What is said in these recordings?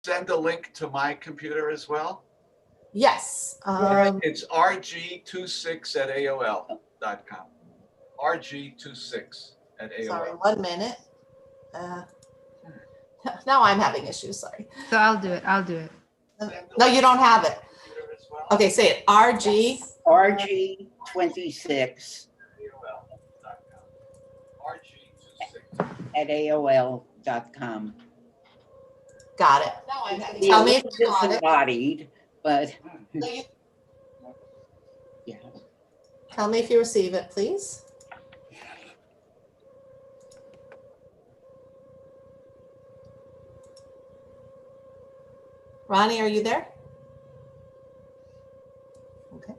send a link to my computer as well? Yes. It's rg26@aol.com. rg26@aol. Sorry, 1 minute. Now I'm having issues, sorry. So I'll do it. I'll do it. No, you don't have it. Okay, say it. RG. RG26 at AOL.com. Got it. Tell me if you got it. Embodied, but yeah. Tell me if you receive it, please. Ronnie, are you there? Okay.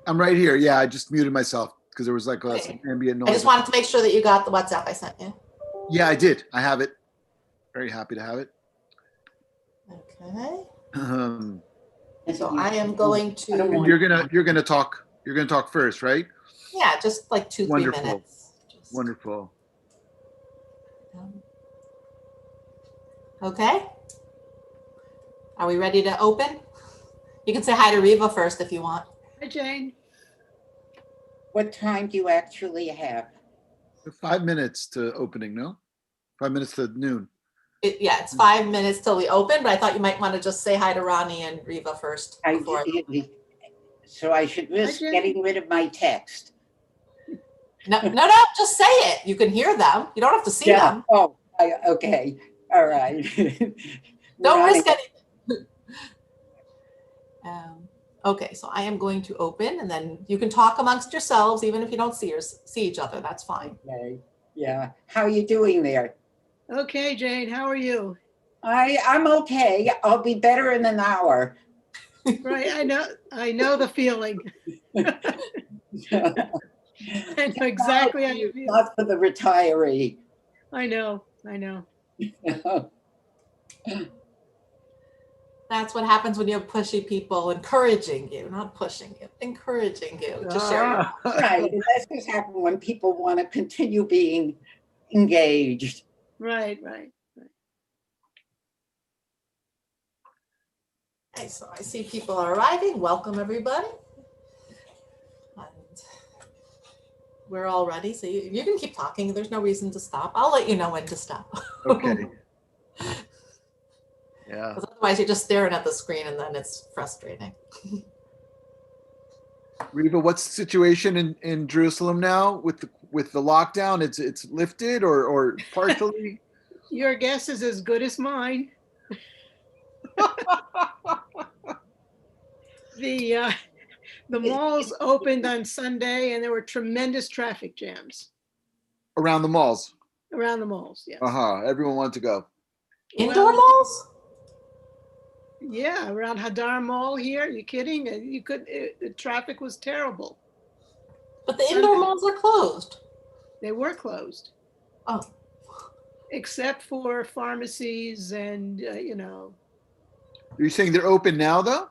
I'm right here. Yeah, I just muted myself because there was like Okay. some ambient noise. I just wanted to make sure that you got the WhatsApp I sent you. Yeah, I did. I have it. Very happy to have it. Okay. Um, So I am going to. you're gonna talk. You're gonna talk first, right? Yeah, just like 2-3 Wonderful. minutes. Wonderful. Okay. Are we ready to open? You can say hi to Reva first if you want. Hi, Jane. What time do you actually have? 5 minutes to opening, no? 5 minutes to noon. Yeah, it's 5 minutes till we open, but I thought you might want to just say hi to Ronnie and Reva first. So I should risk getting rid of my text. No, just say it. You can hear them. You don't have to see them. Oh, okay. All right. Don't risk anything. Okay, so I am going to open, and then you can talk amongst yourselves, even if you don't see each other. That's fine. Okay. Yeah. How are you doing there? Okay, Jane, how are you? I'm okay. I'll be better in an hour. Right, I know the feeling. I know exactly how you feel. Not for the retiree. I know. That's what happens when you have pushy people encouraging you, not pushing you, encouraging you to share your Right. And that's just happen when people want to continue being engaged. Right. Okay, so I see people are arriving. Welcome, everybody. And we're all ready. So you can keep talking. There's no reason to stop. I'll let you know when to stop. Okay. Yeah. Because otherwise you're just staring at the screen and then it's frustrating. Reva, what's the situation in Jerusalem now with the lockdown? It's lifted or partially? Your guess is as good as mine. The malls opened on Sunday and there were tremendous traffic jams. Around the malls? Around the malls, yes. Everyone wanted to go. Indoor malls? Yeah, around Hadar Mall here. Are you kidding? The traffic was terrible. But the indoor malls are closed. They were closed. Oh. Except for pharmacies and, Are you saying they're open now, though?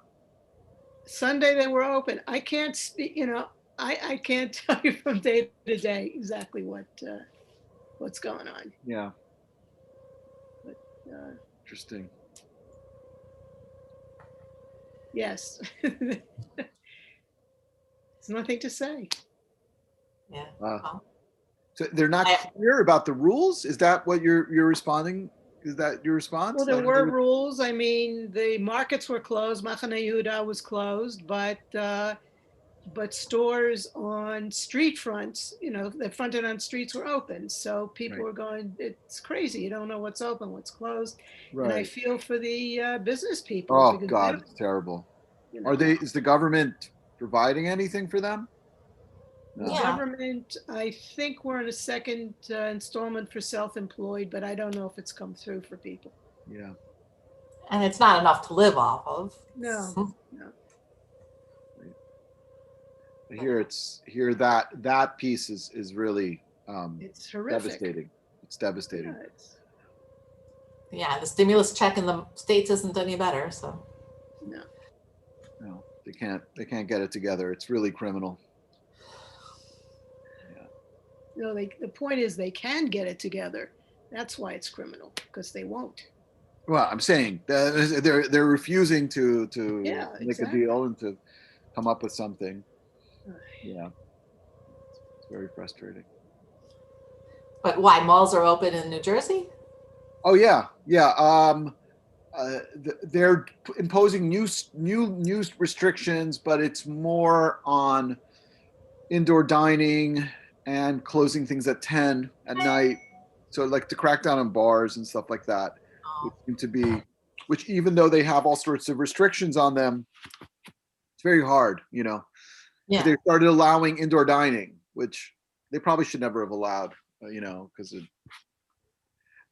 Sunday they were open. I can't speak, I can't tell you from day to day exactly what's going on. Yeah. But, interesting. Yes. There's nothing to say. Yeah. So they're not clear about the rules? Is that what you're responding? Is that your response? Well, there were rules. I mean, the markets were closed. Machane Yehuda was closed, but stores on street fronts, that fronted on streets were open. So people were going, it's crazy. You don't know what's open, what's closed. Right. And I feel for the business people. Oh God, it's terrible. Is the government providing anything for them? No. The government, I think we're in a second installment for self-employed, but I don't know if it's come through for people. Yeah. And it's not enough to live off of. No. Here that piece is really it's horrific. Devastating. It's devastating. Yeah, the stimulus check in the States isn't any better, so. No, they can't get it together. It's really criminal. No, the point is they can get it together. That's why it's criminal, because they won't. Well, I'm saying they're refusing to Yeah, make exactly. a deal and to come up with something. Yeah, it's very frustrating. But why, malls are open in New Jersey? Oh yeah, yeah. They're imposing new restrictions, but it's more on indoor dining and closing things at 10 at night. So like to crack down on bars and stuff like that, which seem to be, which even though they have all sorts of restrictions on them, it's very hard, you know. Yeah. They started allowing indoor dining, which they probably should never have allowed, you know, because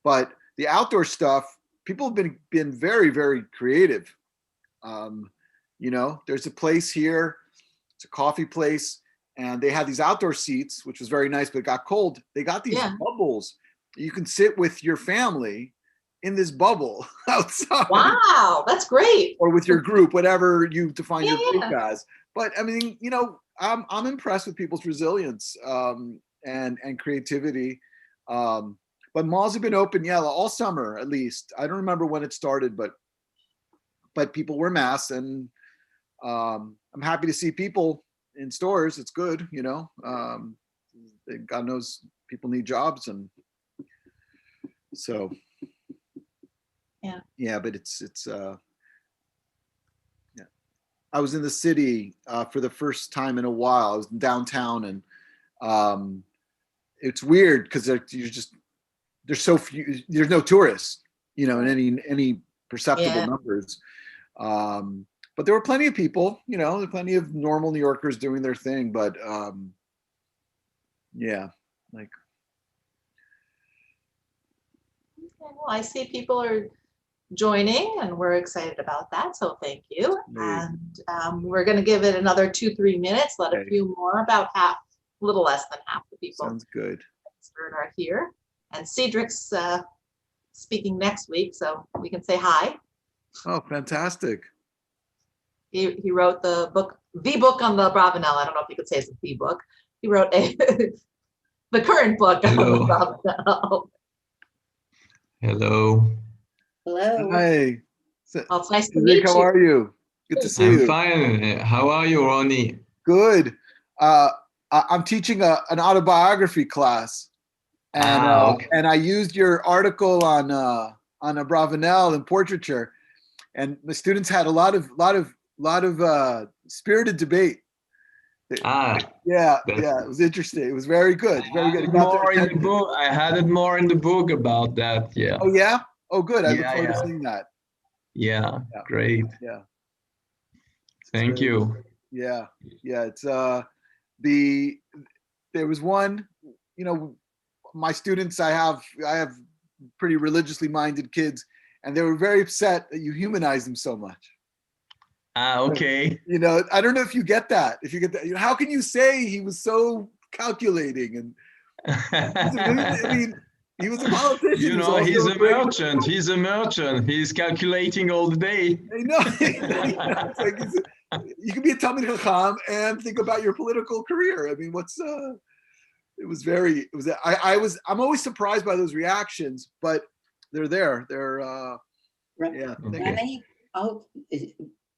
but the outdoor stuff, people have been very, very creative. You know, there's a place here, it's a coffee place, and they had these outdoor seats, which was very nice, but it got cold. They got these bubbles. You can sit with your family in this bubble outside. Wow, that's great. Or with your group, whatever you define your group Yeah. as. But I mean, you know, I'm impressed with people's resilience and creativity. But malls have been open, yeah, all summer at least. I don't remember when it started, but people wear masks, and I'm happy to see people in stores. It's good, you know. God knows people need jobs, and so yeah. But it's yeah. I was in the city for the first time in a while. I was in downtown, and it's weird because there's so few. There's no tourists, you know, in any perceptible numbers. But there were plenty of people, you know, there were plenty of normal New Yorkers doing their thing. But yeah, like. Well, I see people are joining, and we're excited about that. So thank you. Amazing. And we're going to give it another 2-3 minutes. Let a few more, about half, a little less than half the people. Sounds good. Are here, and Cedric's speaking next week, so we can say hi. Oh, fantastic! He wrote the book on the Bravanel. I don't know if you could say it's the book. He wrote the current book on the Bravanel. Hello. Hello. Hi. Well, it's nice to meet How you. are you? Good to see you. I'm fine. How are you, Ronnie? Good. I'm teaching an autobiography class, and Okay. and I used your article on a Bravanel and portraiture, and the students had a lot of spirited debate. Yeah, it was interesting. It was very good. Very good. I had it more in the book about that. Yeah. Oh yeah. Oh good. I look forward to seeing that. Yeah. Great. Yeah. Thank you. Yeah. It's there was one, you know, my students, I have pretty religiously minded kids, and they were very upset that you humanize them so much. Okay. You know, I don't know if you get that. If you get that, how can you say he was so calculating? And I mean, he was a politician. You know, he's a merchant. He's a merchant. He's calculating all the day. I know. It's like you can be a Talmid Chacham and think about your political career. I mean, I'm always surprised by those reactions, but they're there. They're yeah. Ronnie,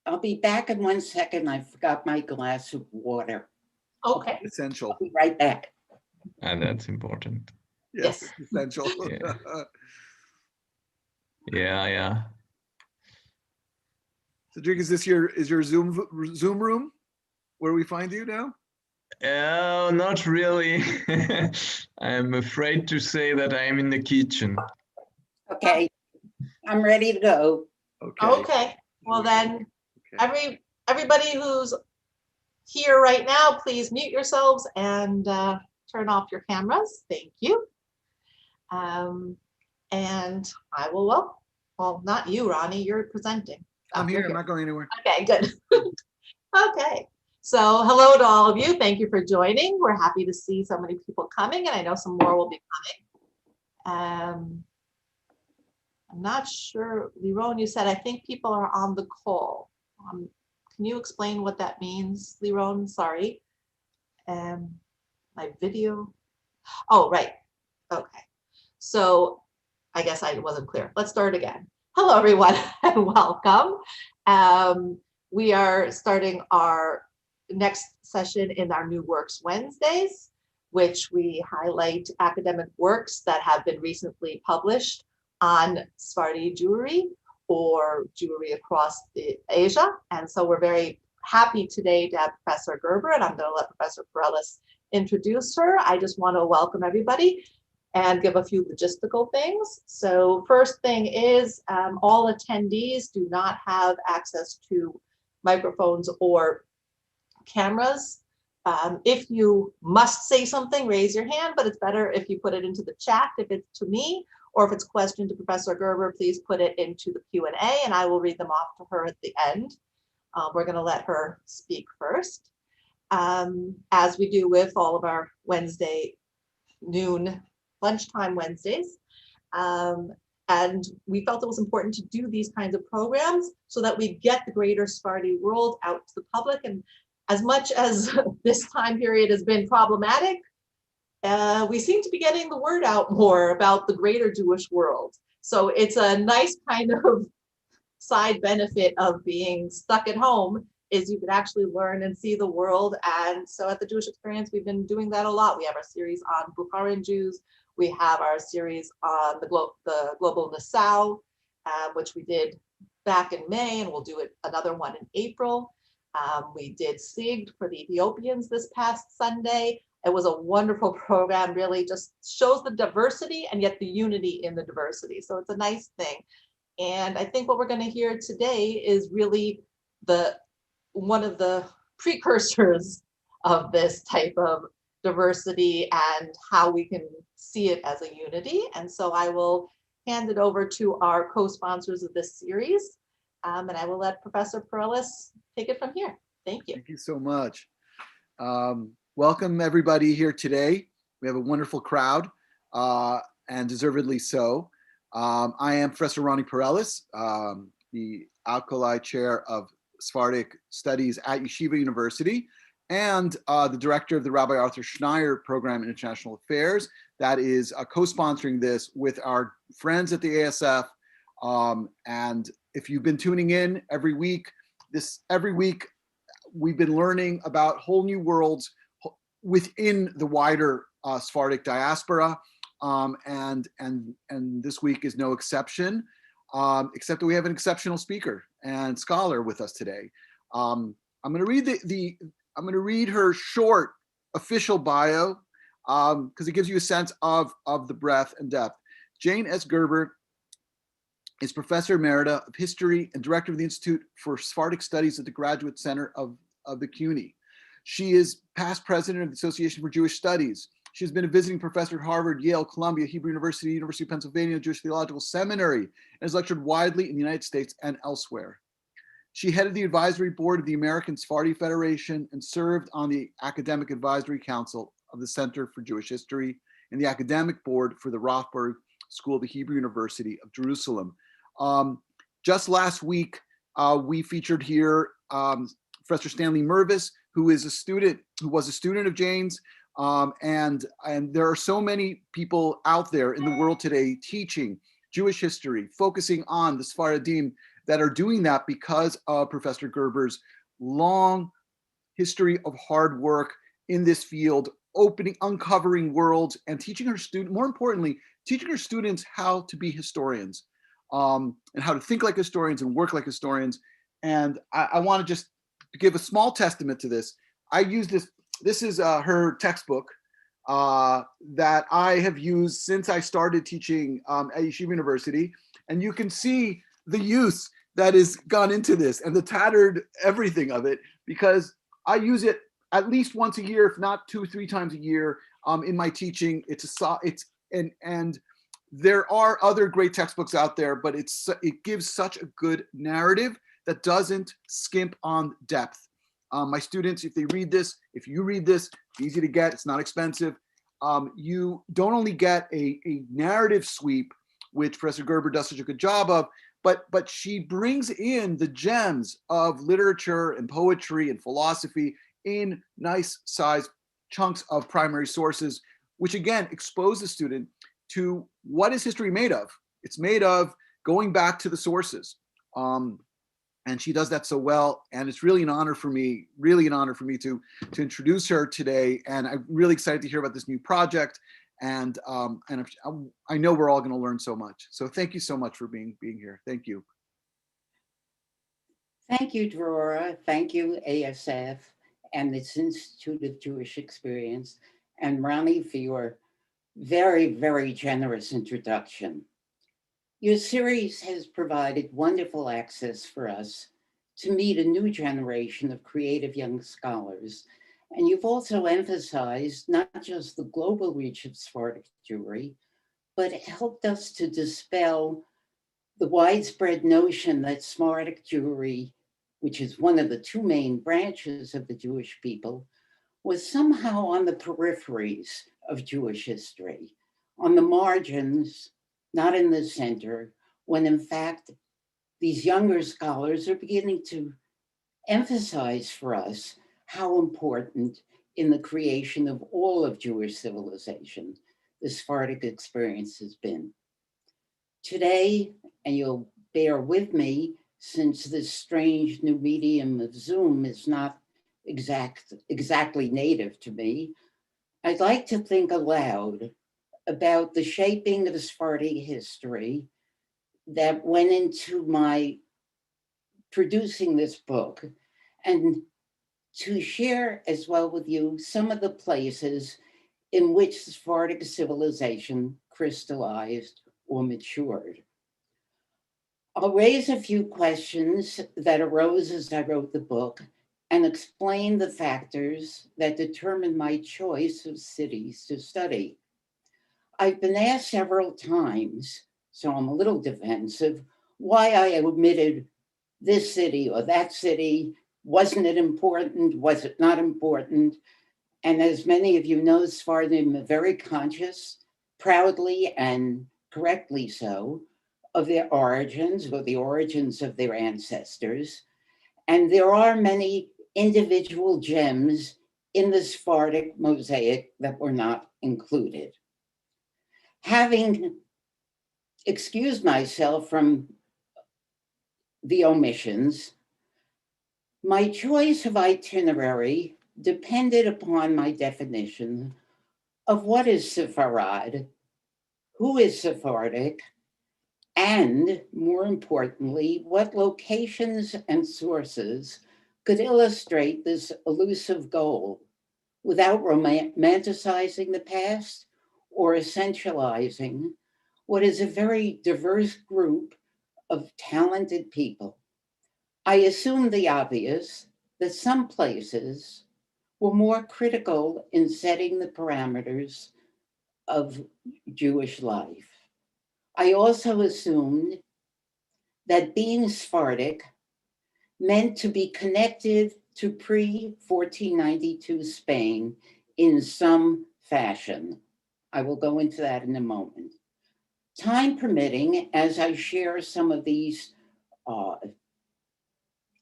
I'll be back in 1 second. I forgot my glass of water. Okay. Essential. I'll be right back. And that's important. Yes. It's essential. Yeah. Cedric, is this your Zoom room where we find you now? Oh, not really. I'm afraid to say that I'm in the kitchen. Okay, I'm ready to go. Okay. Well then, everybody who's here right now, please mute yourselves and turn off your cameras. Thank you. And I will, well, not you, Ronnie, you're presenting. I'm here. I'm not going anywhere. Okay, good. Okay. So hello to all of you. Thank you for joining. We're happy to see so many people coming, and I know some more will be coming. I'm not sure, Liron, you said, I think people are on the call. Can you explain what that means, Liron? Sorry. My video. Oh, right. Okay. So I guess I wasn't clear. Let's start again. Hello, everyone, and welcome. We are starting our next session in our New Works Wednesdays, which we highlight academic works that have been recently published on Sephardi Jewry or Jewry across Asia. And so we're very happy today to have Professor Gerber, and I'm going to let Professor Perellis introduce her. I just want to welcome everybody and give a few logistical things. So first thing is all attendees do not have access to microphones or cameras. If you must say something, raise your hand, but it's better if you put it into the chat if it's to me, or if it's a question to Professor Gerber, please put it into the Q&A and I will read them off to her at the end. We're going to let her speak first, as we do with all of our Wednesday noon lunchtime Wednesdays. And we felt it was important to do these kinds of programs so that we get the greater Sephardi world out to the public. And as much as this time period has been problematic, we seem to be getting the word out more about the greater Jewish world. So it's a nice kind of side benefit of being stuck at home is you can actually learn and see the world. And so at the Jewish Experience, we've been doing that a lot. We have our series on Bukharan Jews. We have our series on the Global Nassau, which we did back in May, and we'll do another one in April. We did SIGD for the Ethiopians this past Sunday. It was a wonderful program, really just shows the diversity and yet the unity in the diversity. So it's a nice thing. And I think what we're going to hear today is really one of the precursors of this type of diversity and how we can see it as a unity. And so I will hand it over to our co-sponsors of this series. And I will let Professor Perellis take it from here. Thank you. Thank you so much. Welcome everybody here today. We have a wonderful crowd, and deservedly so. I am Professor Ronnie Perellis, the Alkali Chair of Sephardic Studies at Yeshiva University, and the director of the Rabbi Arthur Schneier Program in International Affairs. That is co-sponsoring this with our friends at the ASF. And if you've been tuning in every week we've been learning about whole new worlds within the wider Sephardic diaspora. And this week is no exception, except that we have an exceptional speaker and scholar with us today. I'm going to read her short official bio because it gives you a sense of the breadth and depth. Jane S. Gerber is Professor Emerita of History and Director of the Institute for Sephardic Studies at the Graduate Center of the CUNY. She is past president of the Association for Jewish Studies. She's been a visiting professor at Harvard, Yale, Columbia, Hebrew University, University of Pennsylvania, Jewish Theological Seminary, and has lectured widely in the United States and elsewhere. She headed the advisory board of the American Sephardi Federation and served on the Academic Advisory Council of the Center for Jewish History and the academic board for the Rothberg School of the Hebrew University of Jerusalem. Just last week, we featured here Professor Stanley Mervis, who was a student of Jane's. And there are so many people out there in the world today teaching Jewish history, focusing on the Sephardim, that are doing that because of Professor Gerber's long history of hard work in this field, uncovering worlds and teaching her more importantly, teaching her students how to be historians, and how to think like historians and work like historians. And I want to just give a small testament to this. I use this. This is her textbook that I have used since I started teaching at Yeshiva University. And you can see the use that has gone into this and the tattered everything of it, because I use it at least once a year, if not 2 or 3 times a year in my teaching. And there are other great textbooks out there, but it gives such a good narrative that doesn't skimp on depth. My students, if you read this, it's easy to get, it's not expensive. You don't only get a narrative sweep, which Professor Gerber does such a good job of, but she brings in the gems of literature and poetry and philosophy in nice sized chunks of primary sources, which again expose the student to what is history made of, It's made of going back to the sources. And she does that so well. And it's really an honor for me, to introduce her today. And I'm really excited to hear about this new project. And I know we're all going to learn so much. So thank you so much for being here. Thank you. Thank you, Drora. Thank you, ASF and its Institute of Jewish Experience, and Ronnie for your very, very generous introduction. Your series has provided wonderful access for us to meet a new generation of creative young scholars. And you've also emphasized not just the global reach of Sephardic Jewry, but helped us to dispel the widespread notion that Sephardic Jewry, which is one of the two main branches of the Jewish people, was somehow on the peripheries of Jewish history, on the margins, not in the center, when in fact, these younger scholars are beginning to emphasize for us how important in the creation of all of Jewish civilization the Sephardic experience has been. Today, and you'll bear with me, since this strange new medium of Zoom is not exactly native to me, I'd like to think aloud about the shaping of Sephardi history that went into my producing this book, and to share as well with you some of the places in which Sephardic civilization crystallized or matured. I'll raise a few questions that arose as I wrote the book and explain the factors that determined my choice of cities to study. I've been asked several times, so I'm a little defensive, why I omitted this city or that city. Wasn't it important? Was it not important? And as many of you know, Sephardim are very conscious, proudly and correctly so, of their origins or the origins of their ancestors. And there are many individual gems in the Sephardic mosaic that were not included. Having excused myself from the omissions, my choice of itinerary depended upon my definition of what is Sepharad, who is Sephardic, and more importantly, what locations and sources could illustrate this elusive goal without romanticizing the past or essentializing what is a very diverse group of talented people. I assumed the obvious, that some places were more critical in setting the parameters of Jewish life. I also assumed that being Sephardic meant to be connected to pre-1492 Spain in some fashion. I will go into that in a moment. Time permitting, as I share some of these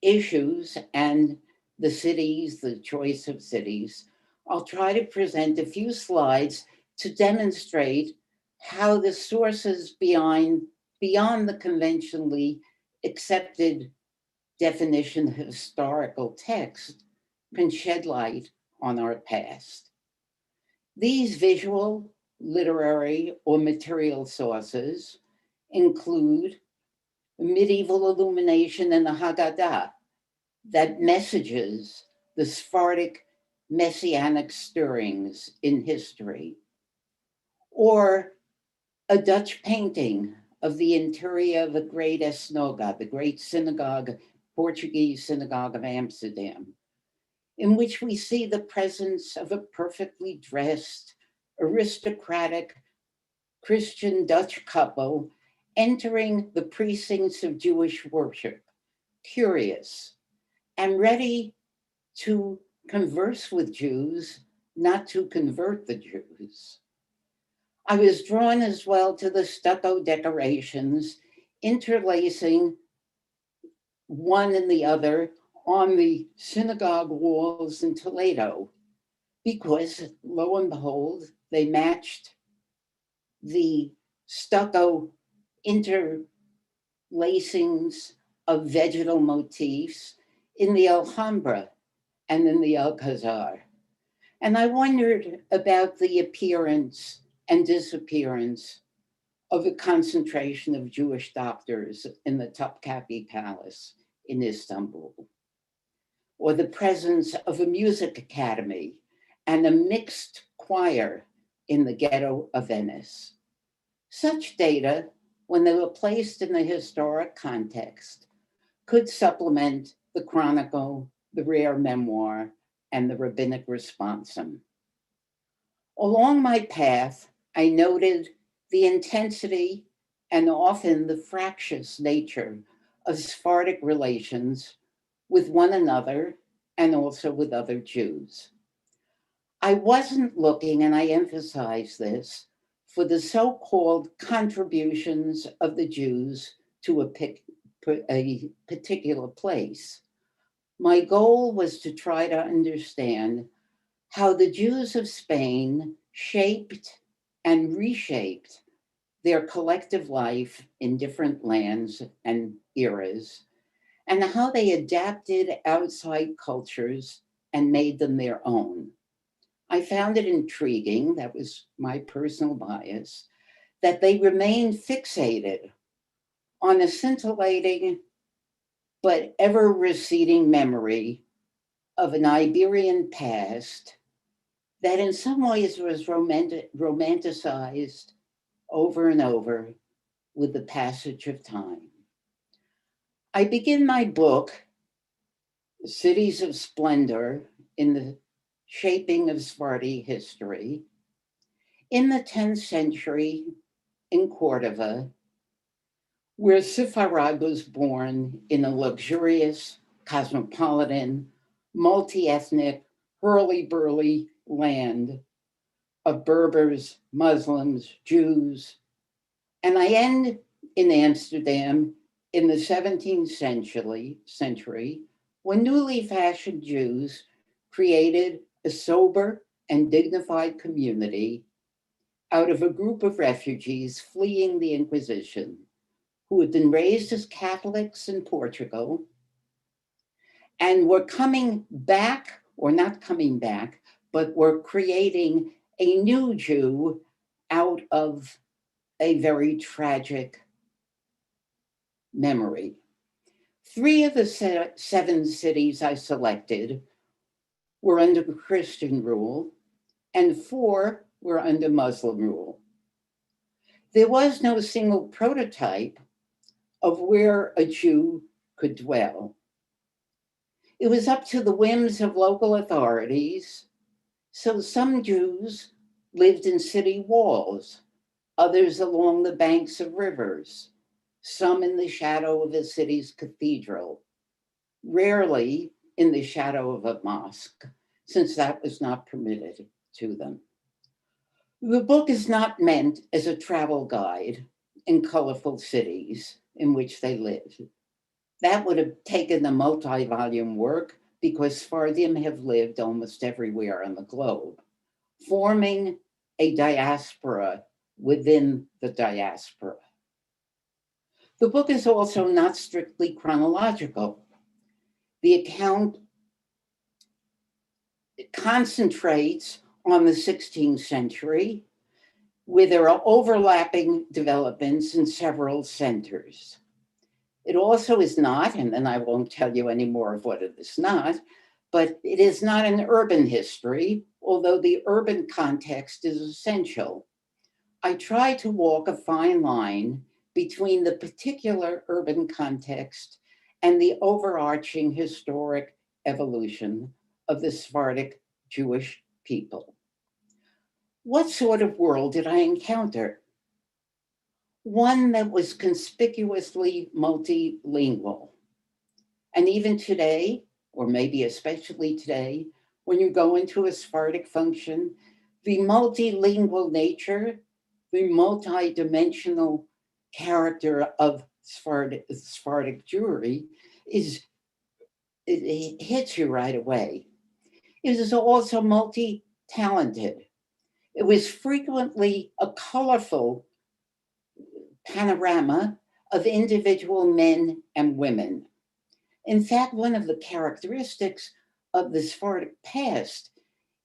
issues and the cities, the choice of cities, I'll try to present a few slides to demonstrate how the sources beyond the conventionally accepted definition of historical text can shed light on our past. These visual, literary, or material sources include medieval illumination in the Haggadah that messages the Sephardic messianic stirrings in history, or a Dutch painting of the interior of the great synagogue, the great synagogue, Portuguese synagogue of Amsterdam, in which we see the presence of a perfectly dressed, aristocratic Christian Dutch couple entering the precincts of Jewish worship, curious and ready to converse with Jews, not to convert the Jews. I was drawn as well to the stucco decorations interlacing one and the other on the synagogue walls in Toledo, because lo and behold, they matched the stucco interlacings of vegetal motifs in the Alhambra and in the Alcazar. And I wondered about the appearance and disappearance of a concentration of Jewish doctors in the Topkapi Palace in Istanbul, or the presence of a music academy and a mixed choir in the ghetto of Venice. Such data, when they were placed in a historic context, could supplement the chronicle, the rare memoir, and the rabbinic responsum. Along my path, I noted the intensity and often the fractious nature of Sephardic relations with one another and also with other Jews. I wasn't looking, and I emphasize this, for the so-called contributions of the Jews to a particular place. My goal was to try to understand how the Jews of Spain shaped and reshaped their collective life in different lands and eras, and how they adapted outside cultures and made them their own. I found it intriguing, that was my personal bias, that they remained fixated on a scintillating but ever receding memory of an Iberian past that in some ways was romanticized over and over with the passage of time. I begin my book, Cities of Splendor, in the Shaping of Sephardi History, in the 10th century in Cordoba, where Sepharad was born in a luxurious, cosmopolitan, multi-ethnic, hurly-burly land of Berbers, Muslims, Jews. And I end in Amsterdam in the 17th century, when newly fashioned Jews created a sober and dignified community out of a group of refugees fleeing the Inquisition, who had been raised as Catholics in Portugal and were coming back, or not coming back, but were creating a new Jew out of a very tragic memory. 3 of the 7 cities I selected were under Christian rule, and 4 were under Muslim rule. There was no single prototype of where a Jew could dwell. It was up to the whims of local authorities, so some Jews lived in city walls, others along the banks of rivers, some in the shadow of a city's cathedral, rarely in the shadow of a mosque, since that was not permitted to them. The book is not meant as a travel guide in colorful cities in which they lived. That would have taken a multi-volume work because Sephardim have lived almost everywhere on the globe, forming a diaspora within the diaspora. The book is also not strictly chronological. The account concentrates on the 16th century, where there are overlapping developments in several centers. It also is not, and then I won't tell you any more of what it is not, but it is not an urban history, although the urban context is essential. I try to walk a fine line between the particular urban context and the overarching historic evolution of the Sephardic Jewish people. What sort of world did I encounter? One that was conspicuously multilingual. And even today, or maybe especially today, when you go into a Sephardic function, the multilingual nature, the multidimensional character of Sephardic Jewry it hits you right away. It is also multi-talented. It was frequently a colorful panorama of individual men and women. In fact, one of the characteristics of the Sephardic past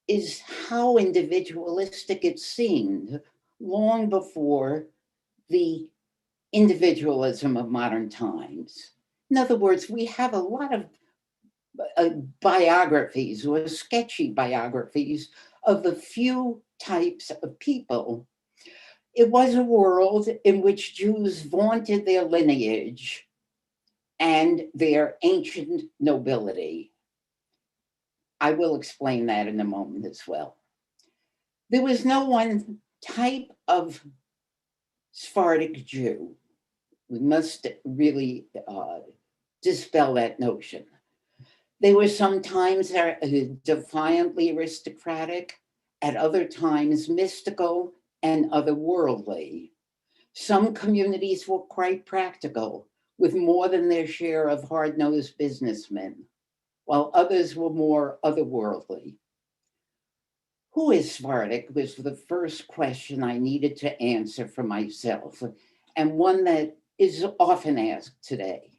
is how individualistic it seemed long before the individualism of modern times. In other words, we have a lot of biographies or sketchy biographies of a few types of people. It was a world in which Jews vaunted their lineage and their ancient nobility. I will explain that in a moment as well. There was no one type of Sephardic Jew. We must really dispel that notion. They were sometimes defiantly aristocratic, at other times mystical and otherworldly. Some communities were quite practical, with more than their share of hard-nosed businessmen, while others were more otherworldly. Who is Sephardic was the first question I needed to answer for myself, and one that is often asked today.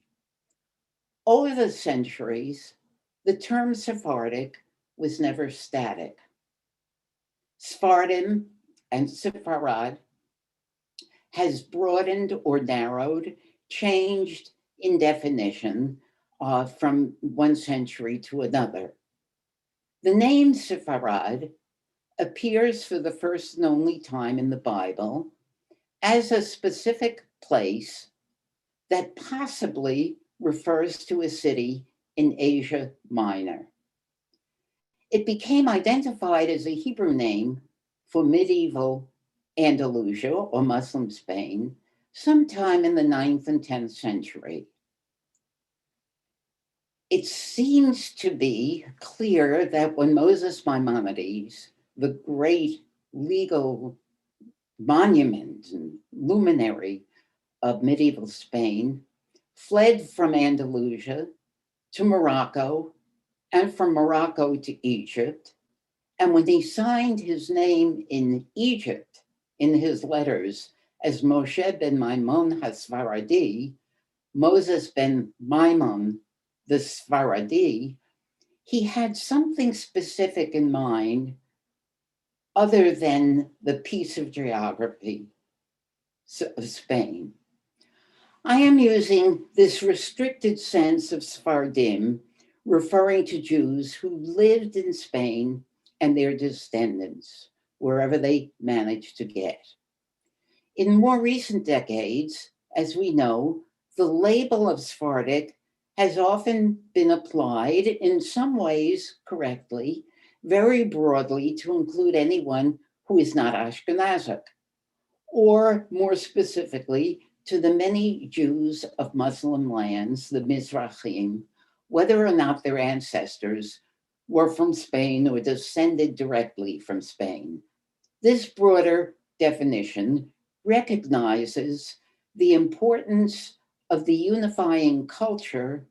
Over the centuries, the term Sephardic was never static. Sephardim and Sepharad has broadened or narrowed, changed in definition from one century to another. The name Sepharad appears for the first and only time in the Bible as a specific place that possibly refers to a city in Asia Minor. It became identified as a Hebrew name for medieval Andalusia or Muslim Spain sometime in the 9th and 10th century. It seems to be clear that when Moses Maimonides, the great legal monument and luminary of medieval Spain, fled from Andalusia to Morocco and from Morocco to Egypt. And when he signed his name in Egypt in his letters as Moshe ben Maimon HaSfaradi, Moses ben Maimon the Sfaradi, he had something specific in mind other than the piece of geography of Spain. I am using this restricted sense of Sephardim, referring to Jews who lived in Spain and their descendants, wherever they managed to get. In more recent decades, as we know, the label of Sephardic has often been applied, in some ways correctly, very broadly to include anyone who is not Ashkenazic, or more specifically, to the many Jews of Muslim lands, the Mizrahim, whether or not their ancestors were from Spain or descended directly from Spain. This broader definition recognizes the importance of the unifying culture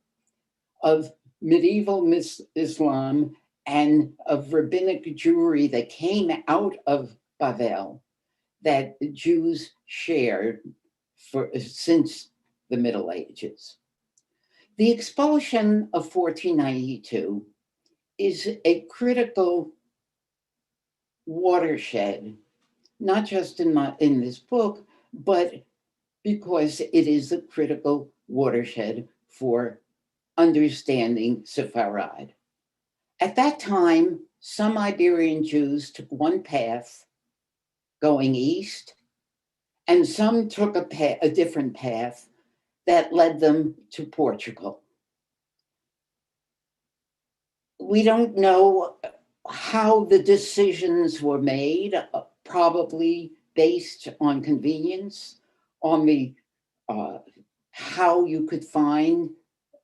of medieval Islam and of rabbinic Jewry that came out of Bavel that the Jews shared since the Middle Ages. The expulsion of 1492 is a critical watershed, not just in this book, but because it is a critical watershed for understanding Sepharad. At that time, some Iberian Jews took one path going east, and some took a different path that led them to Portugal. We don't know how the decisions were made, probably based on convenience, on the how you could find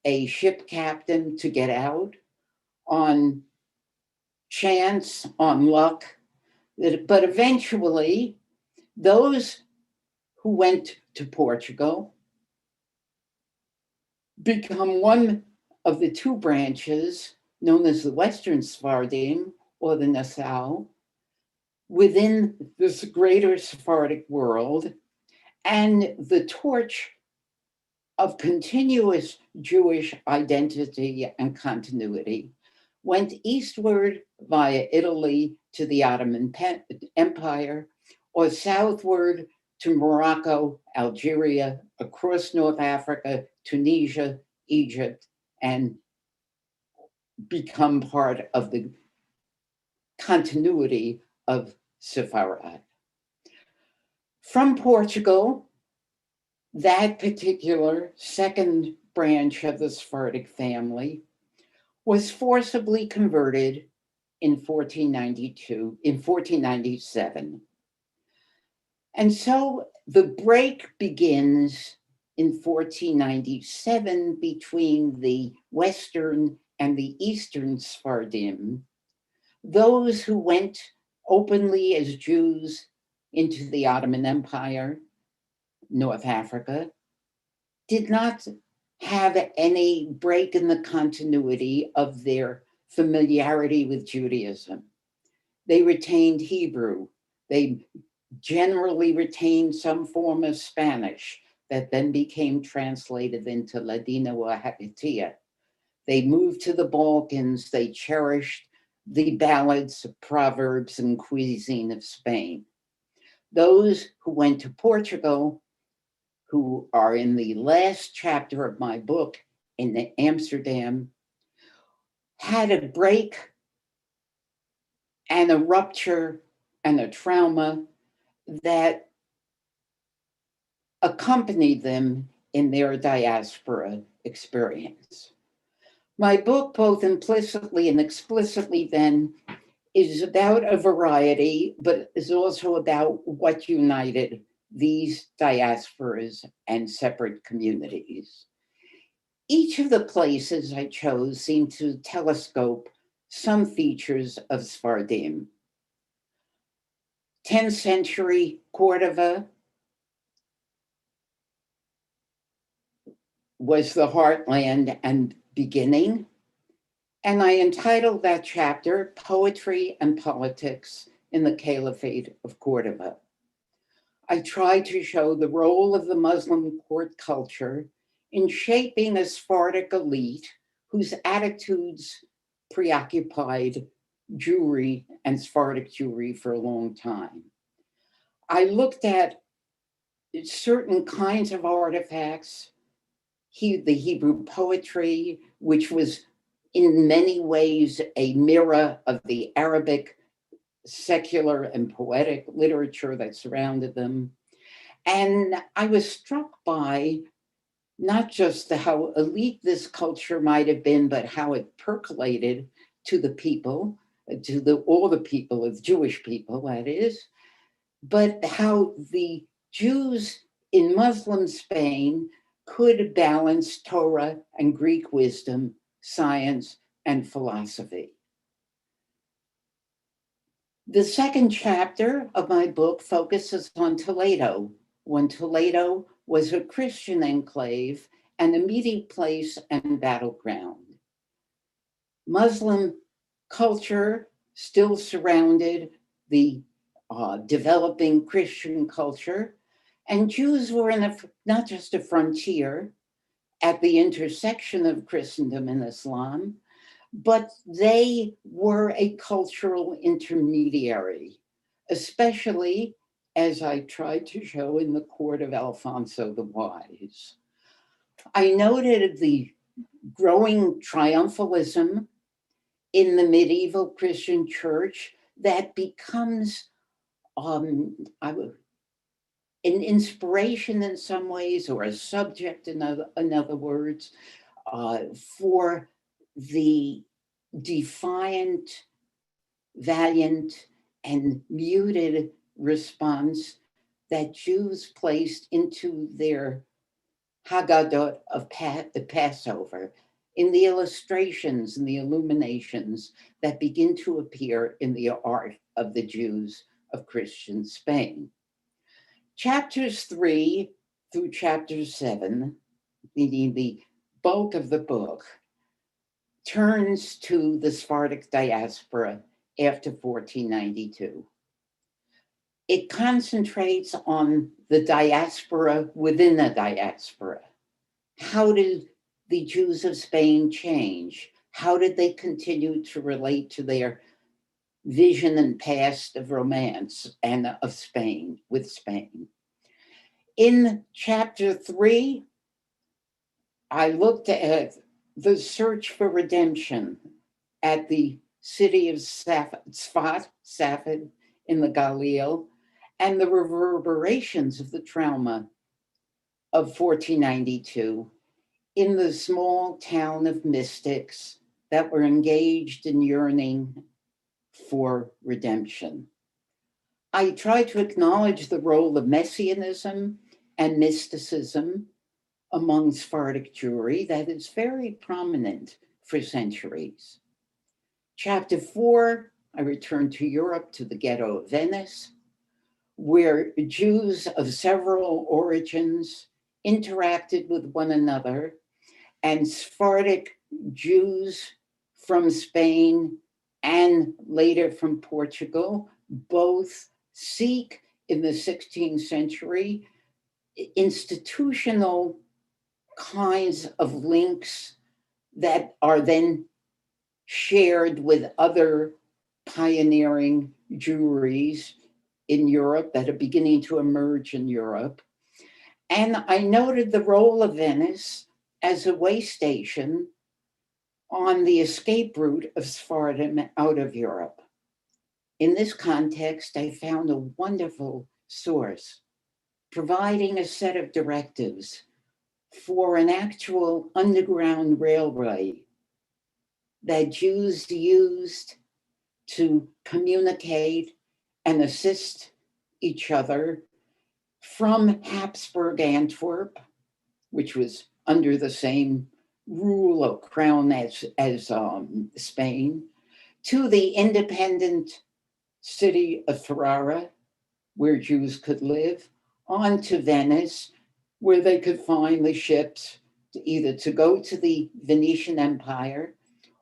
a ship captain to get out, on chance, on luck. But eventually, those who went to Portugal become one of the two branches known as the Western Sephardim or the Nassau within this greater Sephardic world. And the torch of continuous Jewish identity and continuity went eastward via Italy to the Ottoman Empire, or southward to Morocco, Algeria, across North Africa, Tunisia, Egypt, and become part of the continuity of Sephardi. From Portugal, that particular second branch of the Sephardic family was forcibly converted in 1497. And so the break begins in 1497 between the Western and the Eastern Sephardim, those who went openly as Jews into the Ottoman Empire, North Africa, did not have any break in the continuity of their familiarity with Judaism. They retained Hebrew. They generally retained some form of Spanish that then became translated into Ladino or Hakatia. They moved to the Balkans. They cherished the ballads, proverbs, and cuisine of Spain. Those who went to Portugal, who are in the last chapter of my book in Amsterdam, had a break and a rupture and a trauma that accompanied them in their diaspora experience. My book, both implicitly and explicitly then, is about a variety, but is also about what united these diasporas and separate communities. Each of the places I chose seemed to telescope some features of Sephardim. 10th century Cordoba was the heartland and beginning, and I entitled that chapter Poetry and Politics in the Caliphate of Cordoba. I tried to show the role of the Muslim court culture in shaping a Sephardic elite whose attitudes preoccupied Jewry and Sephardic Jewry for a long time. I looked at certain kinds of artifacts, the Hebrew poetry, which was in many ways a mirror of the Arabic secular and poetic literature that surrounded them. And I was struck by not just how elite this culture might have been, but how it percolated to the people, to all the people, the Jewish people, that is, but how the Jews in Muslim Spain could balance Torah and Greek wisdom, science, and philosophy. The second chapter of my book focuses on Toledo, when Toledo was a Christian enclave and a meeting place and battleground. Muslim culture still surrounded the developing Christian culture, and Jews were in not just a frontier at the intersection of Christendom and Islam, but they were a cultural intermediary, especially as I tried to show in the court of Alfonso the Wise. I noted the growing triumphalism in the medieval Christian church that becomes an inspiration in some ways, or a subject in other words, for the defiant, valiant, and muted response that Jews placed into their Haggadot of the Passover, in the illustrations and the illuminations that begin to appear in the art of the Jews of Christian Spain. Chapters 3 through chapter 7, meaning the bulk of the book, turns to the Sephardic diaspora after 1492. it concentrates on the diaspora within the diaspora. How did the Jews of Spain change? How did they continue to relate to their vision and past of romance and of Spain, with Spain? In chapter 3, I looked at the search for redemption at the city of Sfat in the Galil, and the reverberations of the trauma of 1492 in the small town of mystics that were engaged in yearning for redemption. I try to acknowledge the role of messianism and mysticism among Sephardic Jewry that is very prominent for centuries. Chapter 4, I return to Europe, to the ghetto of Venice, where Jews of several origins interacted with one another, and Sephardic Jews from Spain and later from Portugal both seek in the 16th century institutional kinds of links that are then shared with other pioneering Jewries in Europe that are beginning to emerge in Europe. And I noted the role of Venice as a way station on the escape route of Sephardim out of Europe. In this context, I found a wonderful source providing a set of directives for an actual underground railway that Jews used to communicate and assist each other from Habsburg Antwerp, which was under the same rule of crown as Spain, to the independent city of Ferrara, where Jews could live, on to Venice, where they could find the ships either to go to the Venetian Empire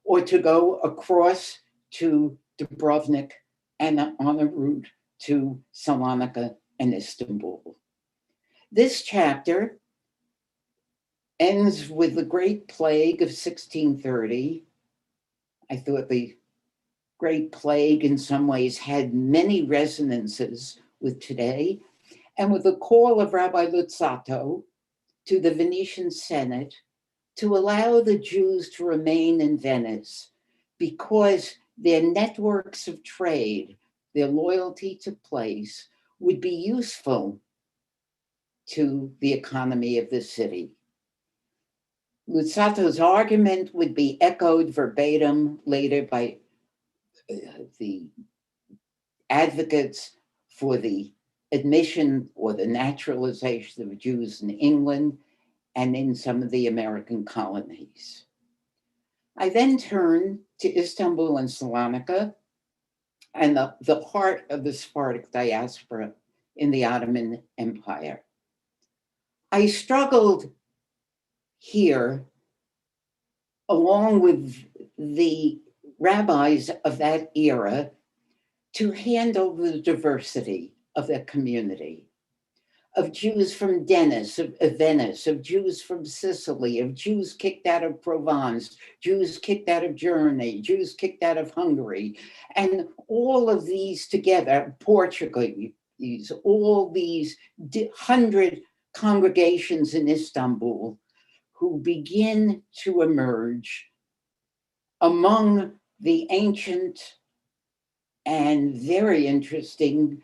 or to go across to Dubrovnik and on a route to Salonica and Istanbul. This chapter ends with the Great Plague of 1630. I thought the Great Plague in some ways had many resonances with today, and with the call of Rabbi Luzzatto to the Venetian Senate to allow the Jews to remain in Venice because their networks of trade, their loyalty to place, would be useful to the economy of the city. Luzzatto's argument would be echoed verbatim later by the advocates for the admission or the naturalization of Jews in England and in some of the American colonies. I then turn to Istanbul and Salonica and the heart of the Sephardic diaspora in the Ottoman Empire. I struggled here, along with the rabbis of that era, to handle the diversity of that community, of Jews from Venice, of Jews from Sicily, of Jews kicked out of Provence, Jews kicked out of Germany, Jews kicked out of Hungary, and all of these together, Portuguese, all these 100 congregations in Istanbul who begin to emerge among the ancient and very interesting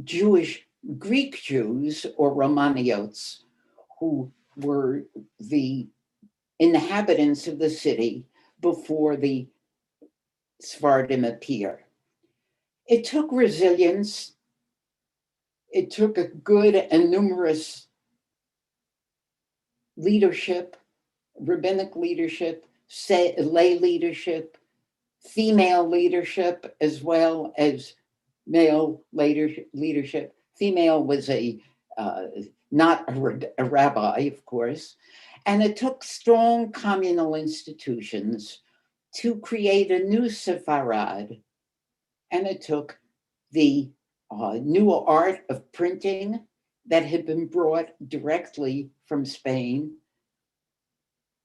Jewish Greek Jews or Romaniotes, who were the inhabitants of the city before the Sephardim appear. It took resilience. It took a good and numerous leadership, rabbinic leadership, lay leadership, female leadership, as well as male leadership. Female was not a rabbi, of course, and it took strong communal institutions to create a new Sepharad, and it took the new art of printing that had been brought directly from Spain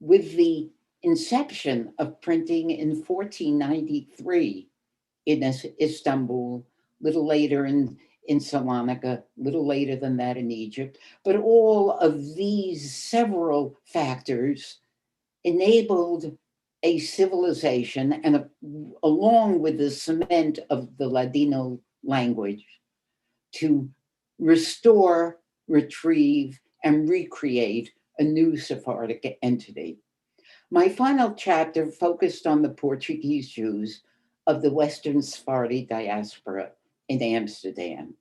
with the inception of printing in 1493 in Istanbul, little later in Salonica, little later than that in Egypt. But all of these several factors enabled a civilization, and along with the cement of the Ladino language, to restore, retrieve, and recreate a new Sephardic entity. My final chapter focused on the Portuguese Jews of the Western Sephardi diaspora in Amsterdam.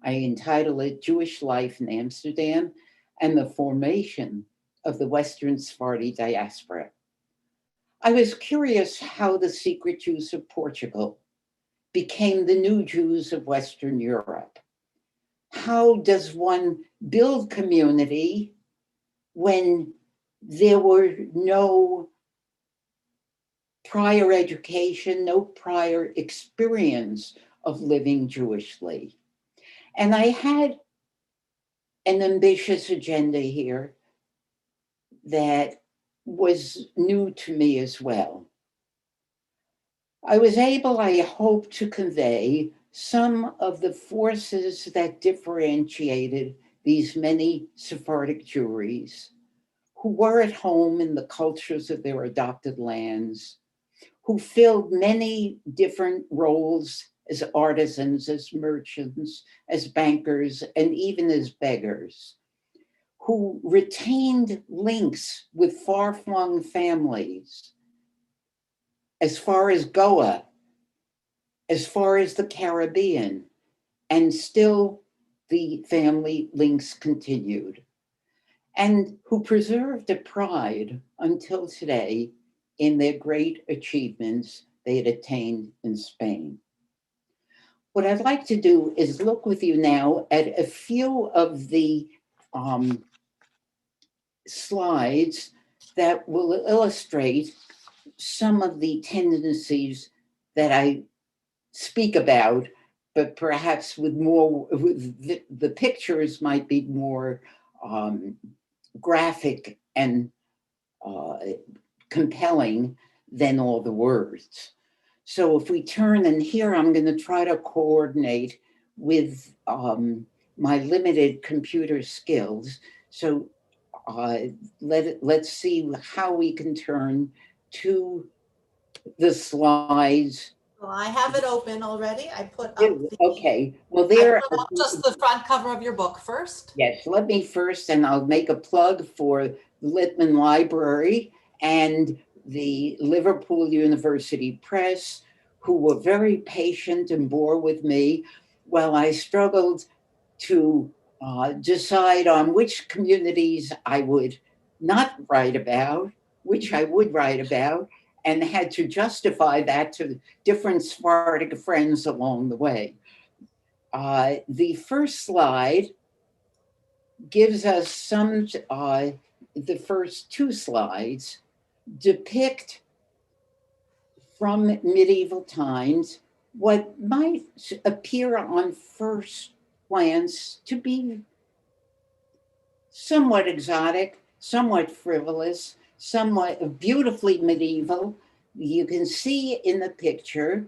I entitled it Jewish Life in Amsterdam and the Formation of the Western Sephardi Diaspora. I was curious how the secret Jews of Portugal became the new Jews of Western Europe. How does one build community when there were no prior education, no prior experience of living Jewishly? And I had an ambitious agenda here that was new to me as well. I was able, I hope, to convey some of the forces that differentiated these many Sephardic Jewries who were at home in the cultures of their adopted lands, who filled many different roles as artisans, as merchants, as bankers, and even as beggars, who retained links with far-flung families as far as Goa, as far as the Caribbean, and still the family links continued, and who preserved a pride until today in their great achievements they had attained in Spain. What I'd like to do is look with you now at a few of the slides that will illustrate some of the tendencies that I speak about, but perhaps with more, the pictures might be more graphic and compelling than all the words. So if we turn, and here I'm going to try to coordinate with my limited computer skills. So let's see how we can turn to the slides. Well, I have it open already. I put up Okay, well there. Just the front cover of your book first. Yes, let me first, and I'll make a plug for the Littman Library and the Liverpool University Press, who were very patient and bore with me while I struggled to decide on which communities I would not write about, which I would write about, and had to justify that to different Sephardic friends along the way. The first slide gives us some, the first two slides depict from medieval times what might appear on first glance to be somewhat exotic, somewhat frivolous, somewhat beautifully medieval. You can see in the picture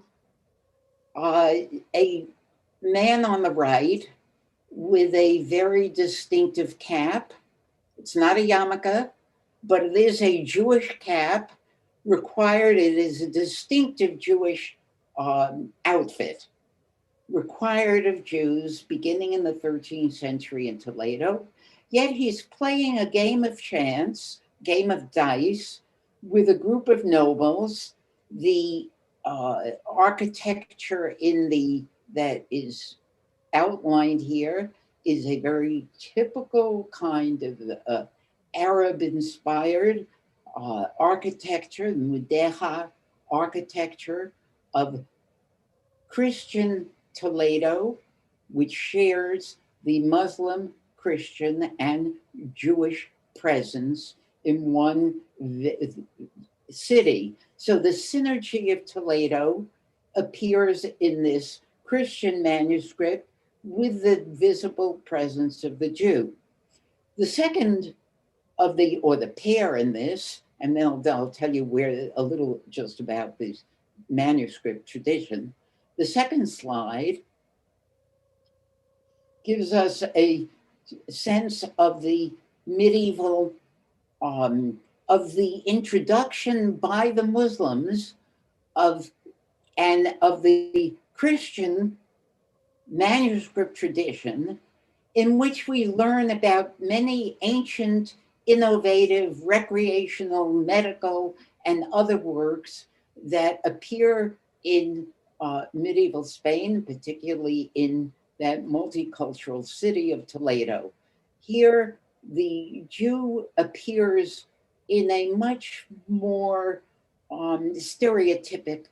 a man on the right with a very distinctive cap. It's not a yarmulke, but it is a Jewish cap required. It is a distinctive Jewish outfit required of Jews beginning in the 13th century in Toledo. Yet he's playing a game of chance, game of dice, with a group of nobles. The architecture that is outlined here is a very typical kind of Arab-inspired architecture, Mudeja architecture of Christian Toledo, which shares the Muslim, Christian, and Jewish presence in one city. So the synergy of Toledo appears in this Christian manuscript with the visible presence of the Jew. The second of the, or the pair in this, and then I'll tell you where a little just about this manuscript tradition. The second slide gives us a sense of the medieval, of the introduction by the Muslims of the Christian manuscript tradition, in which we learn about many ancient, innovative, recreational, medical, and other works that appear in medieval Spain, particularly in that multicultural city of Toledo. Here, the Jew appears in a much more stereotypic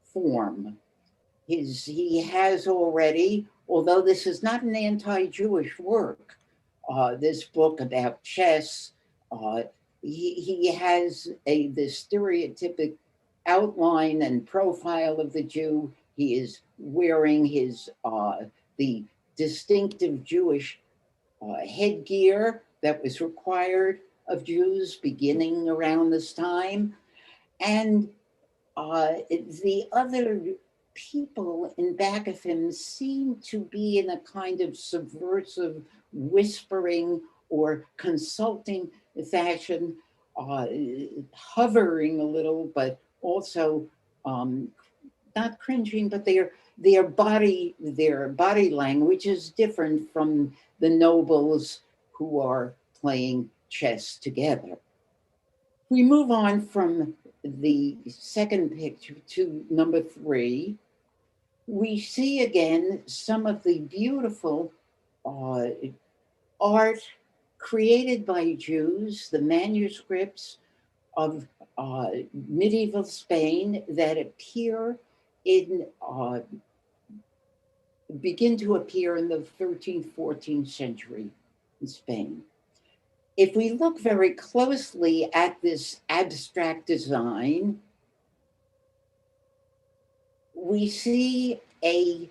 form. He has already, although this is not an anti-Jewish work, this book about chess, he has the stereotypic outline and profile of the Jew. He is wearing his the distinctive Jewish headgear that was required of Jews beginning around this time. And the other people in back of him seem to be in a kind of subversive whispering or consulting fashion, hovering a little, but also not cringing, but their body language is different from the nobles who are playing chess together. We move on from the second picture to number 3. We see again some of the beautiful art created by Jews, the manuscripts of medieval Spain that appear in, begin to appear in the 13th, 14th century in Spain. If we look very closely at this abstract design, we see a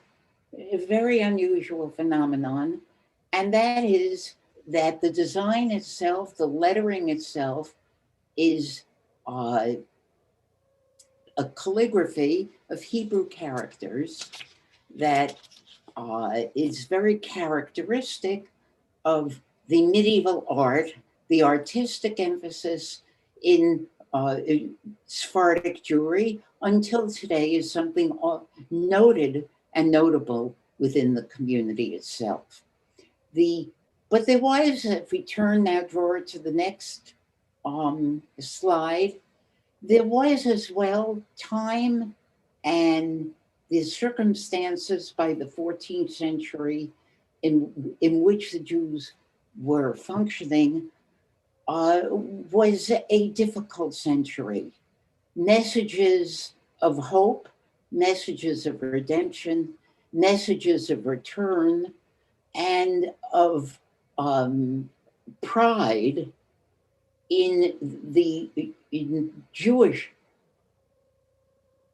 very unusual phenomenon, and that is that the design itself, the lettering itself, is a calligraphy of Hebrew characters that is very characteristic of the medieval art, the artistic emphasis in Sephardic Jewry until today is something noted and notable within the community itself. But there was, if we turn now, drawer, to the next slide, there was as well time and the circumstances by the 14th century in which the Jews were functioning was a difficult century. Messages of hope, messages of redemption, messages of return, and of pride in Jewish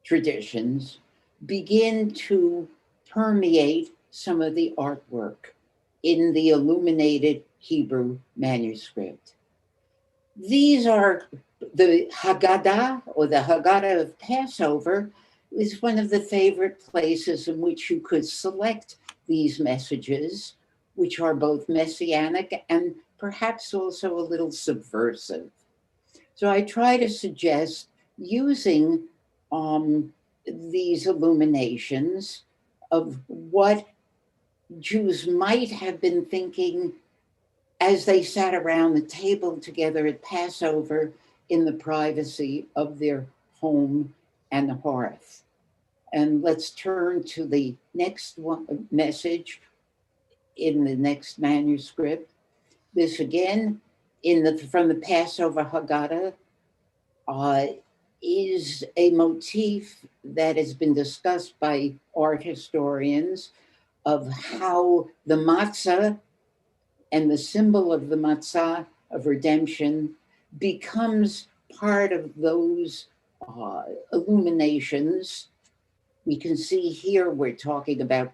traditions begin to permeate some of the artwork in the illuminated Hebrew manuscript. These are the Haggadah, or the Haggadah of Passover, is one of the favorite places in which you could select these messages, which are both messianic and perhaps also a little subversive. So I try to suggest using these illuminations of what Jews might have been thinking as they sat around the table together at Passover in the privacy of their home and hearth. And let's turn to the next message in the next manuscript. This again, from the Passover Haggadah, is a motif that has been discussed by art historians of how the matzah and the symbol of the matzah of redemption becomes part of those illuminations. We can see here we're talking about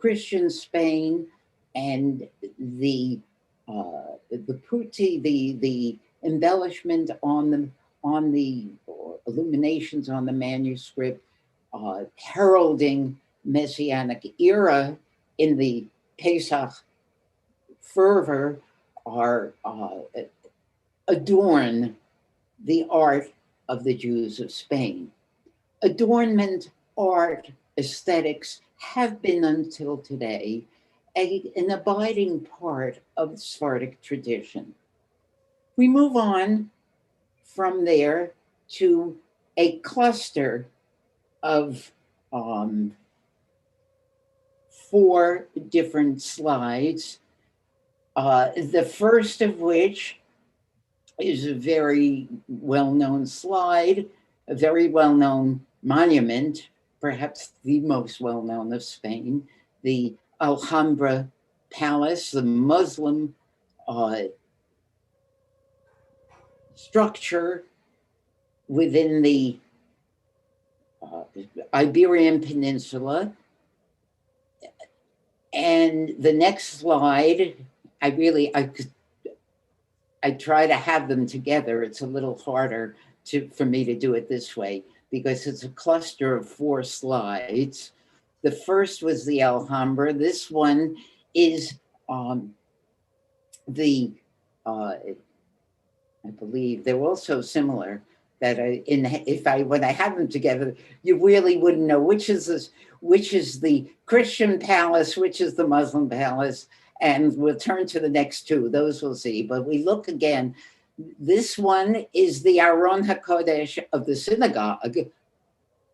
Christian Spain and the putti, the embellishment on the illuminations on the manuscript, heralding Messianic era in the Pesach fervor, are adorn the art of the Jews of Spain. Adornment, art, aesthetics have been until today an abiding part of the Sephardic tradition. We move on from there to a cluster of 4 different slides. The first of which is a very well-known slide, a very well-known monument, perhaps the most well-known of Spain, the Alhambra Palace, the Muslim structure within the Iberian Peninsula. And the next slide, I try to have them together. It's a little harder for me to do it this way because it's a cluster of 4 slides. The first was the Alhambra. This one is I believe they're also similar. That when I have them together, you really wouldn't know which is the Christian palace, which is the Muslim palace, and we'll turn to the next 2. Those we'll see. But we look again. This one is the Aron HaKodesh of the synagogue.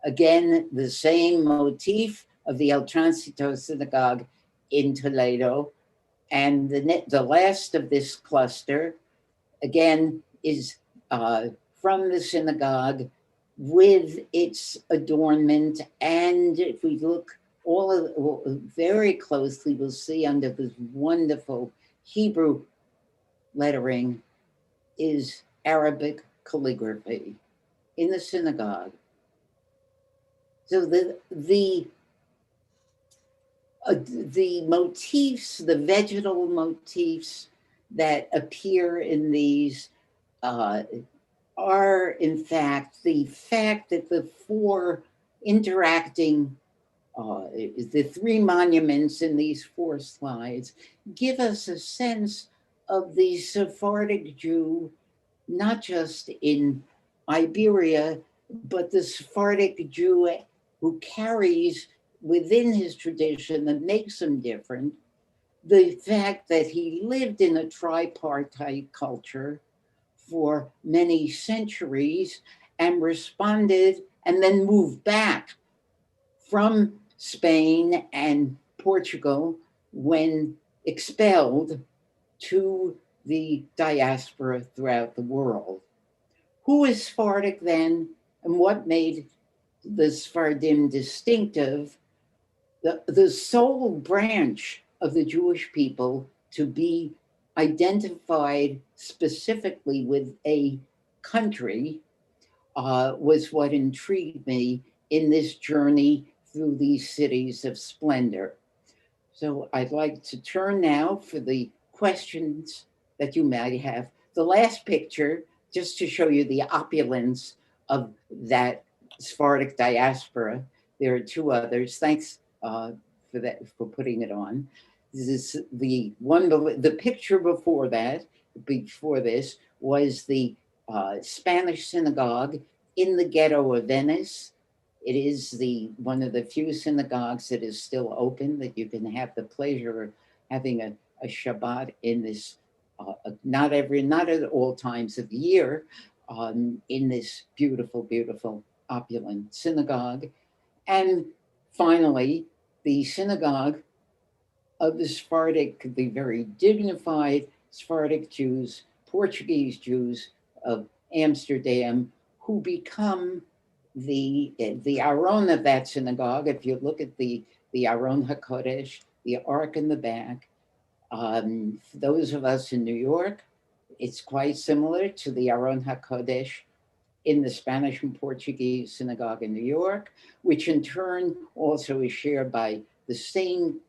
Again, the same motif of the El Tránsito synagogue in Toledo. And the last of this cluster, again, is from the synagogue with its adornment. And if we look very closely, we'll see under this wonderful Hebrew lettering is Arabic calligraphy in the synagogue. So the motifs, the vegetal motifs that appear in these are in fact the fact that the 4 interacting, the 3 monuments in these 4 slides give us a sense of the Sephardic Jew, not just in Iberia, but the Sephardic Jew who carries within his tradition that makes him different, the fact that he lived in a tripartite culture for many centuries and responded and then moved back from Spain and Portugal when expelled to the diaspora throughout the world. Who is Sephardic then, and what made the Sephardim distinctive? The sole branch of the Jewish people to be identified specifically with a country was what intrigued me in this journey through these cities of splendor. So I'd like to turn now for the questions that you might have. The last picture, just to show you the opulence of that Sephardic diaspora. There are 2 others. Thanks for putting it on. This is the one, the picture before this was the Spanish synagogue in the ghetto of Venice. It is one of the few synagogues that is still open, that you can have the pleasure of having a Shabbat in this, not at all times of the year, in this beautiful, beautiful, opulent synagogue. And finally, the synagogue of the Sephardic, the very dignified Sephardic Jews, Portuguese Jews of Amsterdam, who become the Aron of that synagogue. If you look at the Aron HaKodesh, the ark in the back, for those of us in New York, it's quite similar to the Aron HaKodesh in the Spanish and Portuguese synagogue in New York, which in turn also is shared by the same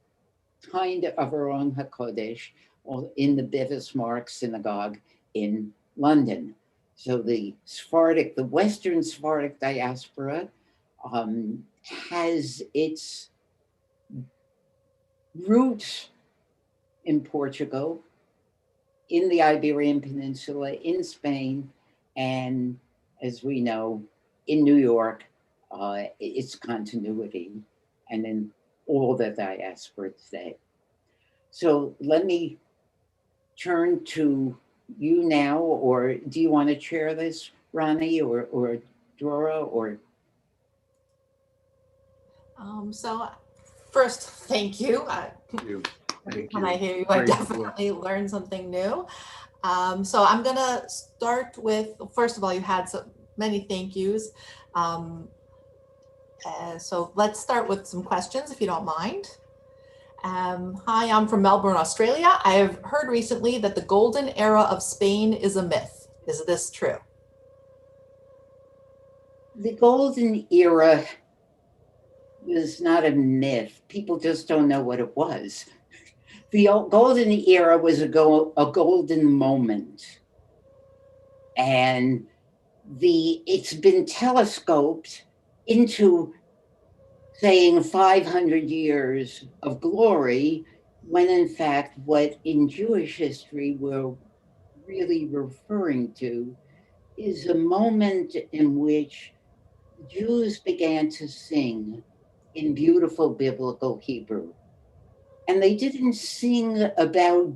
kind of Aron HaKodesh in the Bismarck Synagogue in London. So the Western Sephardic diaspora has its roots in Portugal, in the Iberian Peninsula, in Spain, and as we know, in New York, its continuity, and in all the diaspora today. So let me turn to you now, or do you want to chair this, Ronnie, or Dora, or? So first, thank you. You. Thank When I you. hear you, I Great work. definitely learned something new. So I'm gonna start with, first of all, you had so many thank yous. So let's start with some questions, if you don't mind. Hi, I'm from Melbourne, Australia. I have heard recently that the golden era of Spain is a myth. Is this true? The golden era was not a myth. People just don't know what it was. The golden era was a golden moment. And it's been telescoped into saying 500 years of glory, when in fact, what in Jewish history we're really referring to is a moment in which Jews began to sing in beautiful biblical Hebrew. And they didn't sing about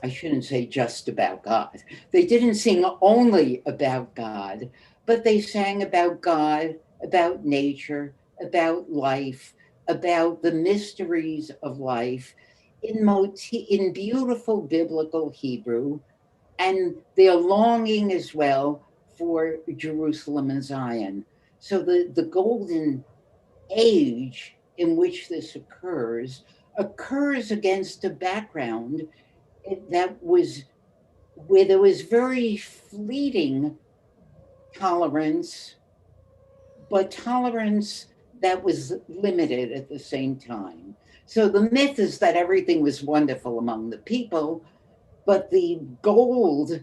I shouldn't say just about God. They didn't sing only about God, but they sang about God, about nature, about life, about the mysteries of life in beautiful biblical Hebrew, and their longing as well for Jerusalem and Zion. So the golden age in which this occurs against a background that was where there was very fleeting tolerance, but tolerance that was limited at the same time. So the myth is that everything was wonderful among the people, but the gold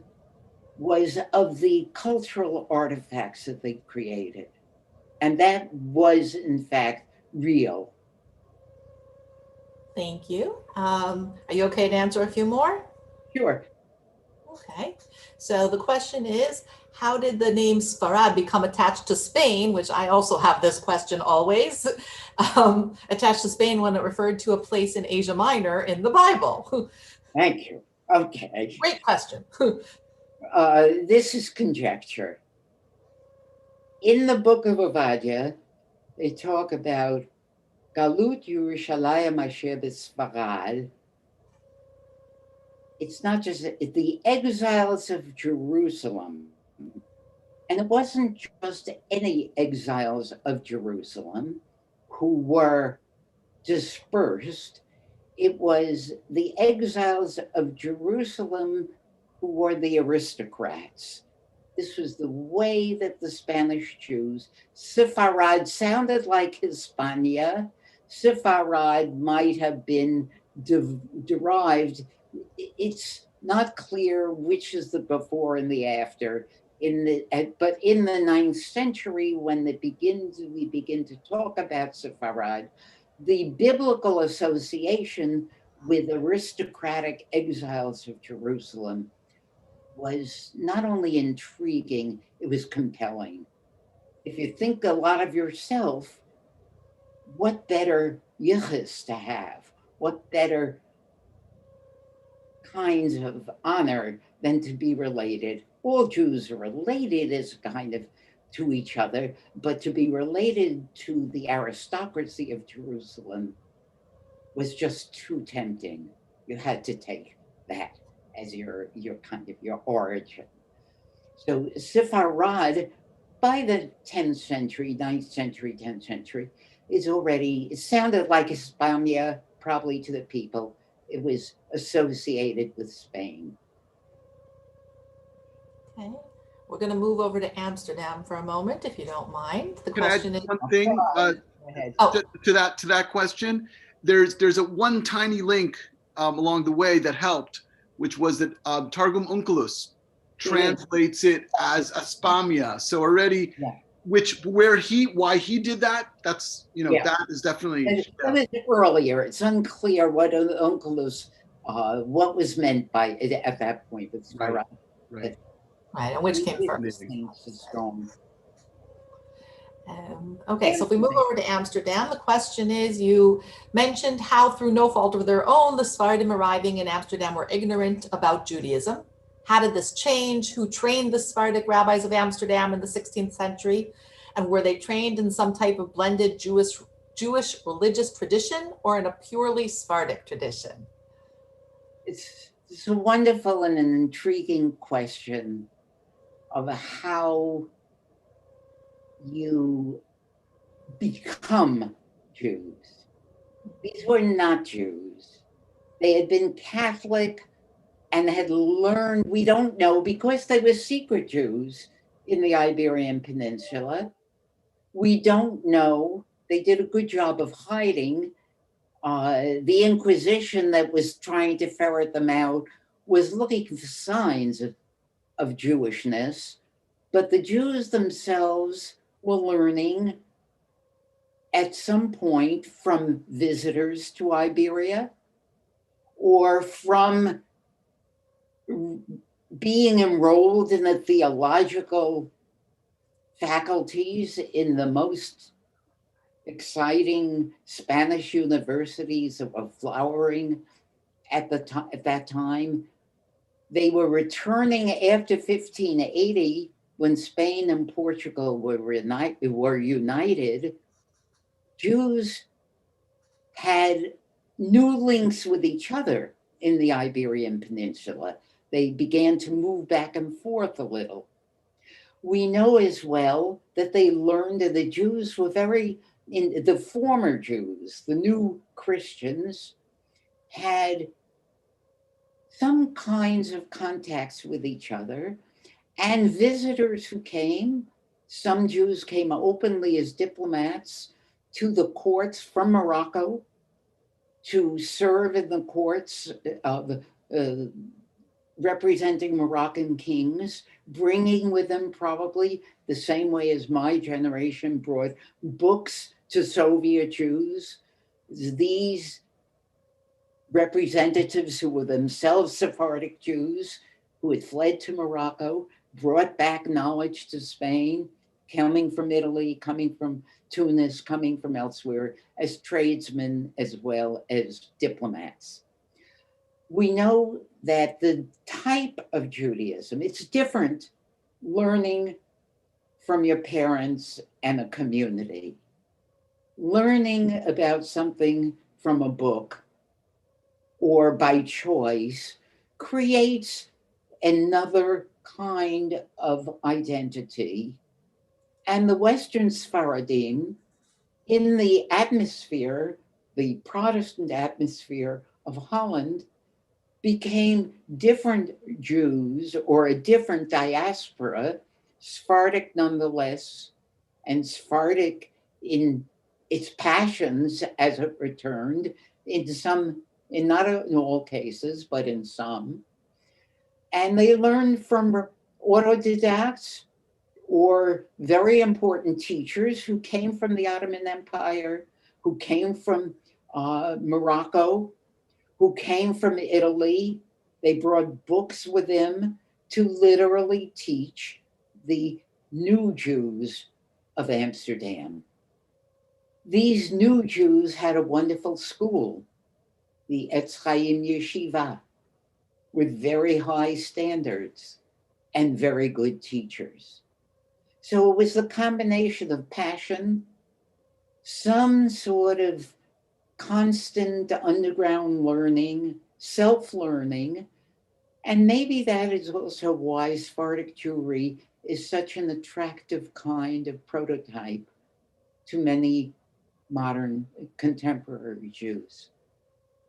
was of the cultural artifacts that they created. And that was, in fact, real. Thank you. Are you okay to answer a few more? Sure. Okay. So the question is, how did the name Sfarad become attached to Spain, which I also have this question always, attached to Spain when it referred to a place in Asia Minor in the Bible? Thank you. Okay. Great question. This is conjecture. In the book of Obadiah, they talk about Galut Yerushalayim Asher B'Sfarad. It's not just the exiles of Jerusalem. And it wasn't just any exiles of Jerusalem who were dispersed. It was the exiles of Jerusalem who were the aristocrats. This was the way that the Spanish Jews, Sepharad sounded like Hispania. Sepharad might have been derived. It's not clear which is the before and the after. But in the 9th century, when we begin to talk about Sepharad, the biblical association with aristocratic exiles of Jerusalem was not only intriguing, it was compelling. If you think a lot of yourself, what better yichus to have? What better kinds of honor than to be related? All Jews are related as kind of to each other, but to be related to the aristocracy of Jerusalem was just too tempting. You had to take that as your kind of your origin. So Sepharad, by the 10th century, 9th century, 10th century, it sounded like Hispania, probably to the people. It was associated with Spain. Okay. We're going to move over to Amsterdam for a moment, if you don't mind. The Can I add question is, one thing Go ahead. oh, to that question? there's a one tiny link along the way that helped, which was that Targum Onkelos translates it as Aspamia. So already, Yeah. why he did that, that's, Yeah. that is definitely. It was earlier. It's unclear what Onkelos, what was meant by it at that point. But Right. Right. Right, and which came first. Amazing. Okay, so if we move over to Amsterdam, the question is, you mentioned how through no fault of their own, the Sephardim arriving in Amsterdam were ignorant about Judaism. How did this change? Who trained the Sephardic rabbis of Amsterdam in the 16th century? And were they trained in some type of blended Jewish religious tradition or in a purely Sephardic tradition? It's a wonderful and an intriguing question of how you become Jews. These were not Jews. They had been Catholic and had learned, we don't know, because they were secret Jews in the Iberian Peninsula. We don't know. They did a good job of hiding. The Inquisition that was trying to ferret them out was looking for signs of Jewishness, but the Jews themselves were learning at some point from visitors to Iberia or from being enrolled in the theological faculties in the most exciting Spanish universities of flowering at that time. They were returning after 1580 when Spain and Portugal were united. Jews had new links with each other in the Iberian Peninsula. They began to move back and forth a little. We know as well that they learned that the Jews were the former Jews, the new Christians, had some kinds of contacts with each other, and visitors who came, some Jews came openly as diplomats to the courts from Morocco to serve in the courts of representing Moroccan kings, bringing with them probably the same way as my generation brought books to Soviet Jews. These representatives who were themselves Sephardic Jews who had fled to Morocco, brought back knowledge to Spain, coming from Italy, coming from Tunis, coming from elsewhere, as tradesmen as well as diplomats. We know that the type of Judaism, it's different learning from your parents and a community. Learning about something from a book or by choice creates another kind of identity. And the Western Sephardim, in the atmosphere, the Protestant atmosphere of Holland, became different Jews or a different diaspora, Sephardic nonetheless, and Sephardic in its passions as it returned, not in all cases, but in some. And they learned from autodidacts or very important teachers who came from the Ottoman Empire, who came from Morocco, who came from Italy. They brought books with them to literally teach the new Jews of Amsterdam. These new Jews had a wonderful school, the Etz Chaim Yeshiva, with very high standards and very good teachers. So it was the combination of passion, some sort of constant underground learning, self-learning, and maybe that is also why Sephardic Jewry is such an attractive kind of prototype to many modern contemporary Jews.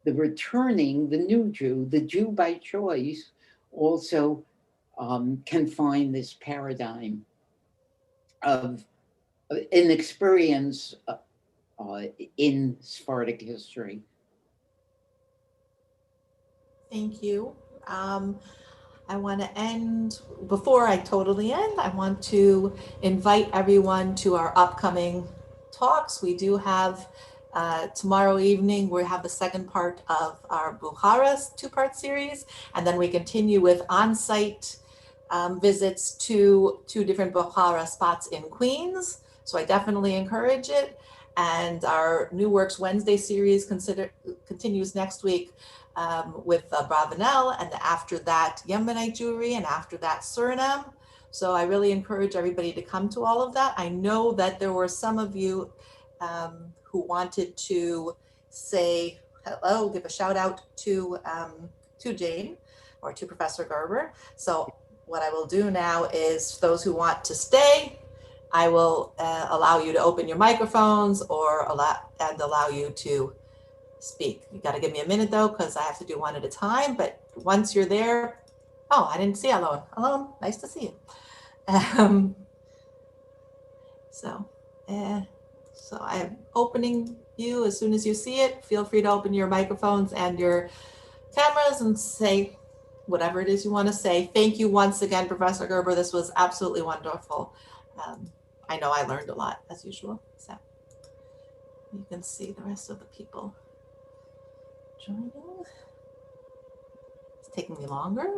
The new Jew, the Jew by choice, also can find this paradigm of an experience in Sephardic history. Thank you. I want to end, before I totally end, I want to invite everyone to our upcoming talks. We do have tomorrow evening, we have the second part of our Bucharest two-part series, and then we continue with on-site visits to two different Bukhara spots in Queens. So I definitely encourage it. And our New Works Wednesday series continues next week with Bravanel, and after that Yemenite Jewry, and after that Suriname. So I really encourage everybody to come to all of that. I know that there were some of you who wanted to say hello, give a shout out to Jane or to Professor Gerber. So what I will do now is, those who want to stay, I will allow you to open your microphones or allow you to speak. You got to give me a minute though, because I have to do one at a time. But once you're there, oh, I didn't see Alon. Alon, nice to see you. So I'm opening you as soon as you see it. Feel free to open your microphones and your cameras and say whatever it is you want to say. Thank you once again, Professor Gerber. This was absolutely wonderful. I know I learned a lot as usual. So you can see the rest of the people joining. It's taking me longer.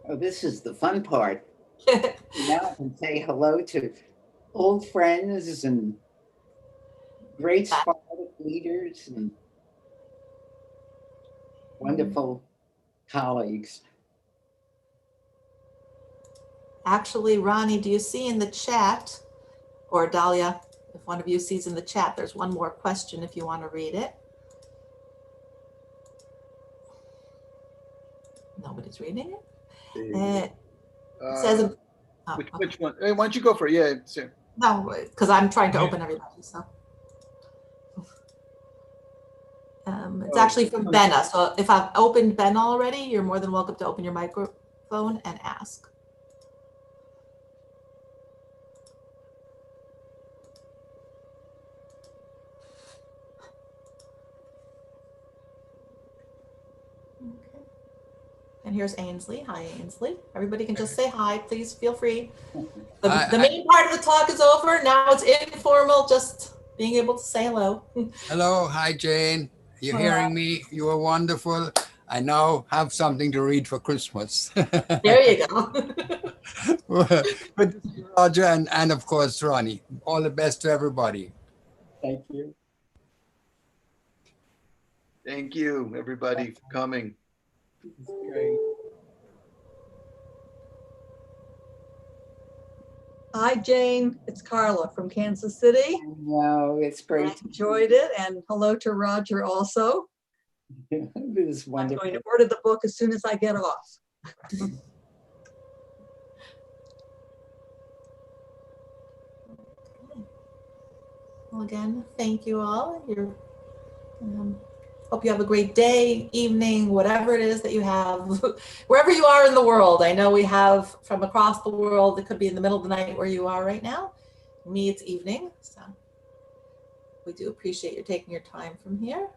Oh, this is the fun part. Now I can say hello to old friends and great Sephardic leaders and wonderful colleagues. Actually, Ronnie, do you see in the chat, or Dahlia, if one of you sees in the chat, there's one more question if you want to read it. Nobody's reading it. It says, which one? Hey, why don't you go for it? Yeah, sure. No, because I'm trying to open everybody. So it's actually from Benna. So if I've opened Benna already, you're more than welcome to open your microphone and ask. And here's Ainsley. Hi, Ainsley. Everybody can just say hi. Please feel free. The main part of the talk is over. Now it's informal, just being able to say hello. Hello. Hi, Jane. You're hearing me? You are wonderful. I now have something to read for Christmas. There you go. Good to see you, Roger, and of course, Ronnie. All the best to everybody. Thank you. Thank you, everybody, for coming. Great. Hi, Jane. It's Carla from Kansas City. No, it's I great. enjoyed it. And hello to Roger also. It is I'm wonderful. going to order the book as soon as I get off. Well, again, thank you all. Hope you have a great day, evening, whatever it is that you have, wherever you are in the world. I know we have from across the world, it could be in the middle of the night where you are right now. Me, it's evening. So we do appreciate you taking your time from here.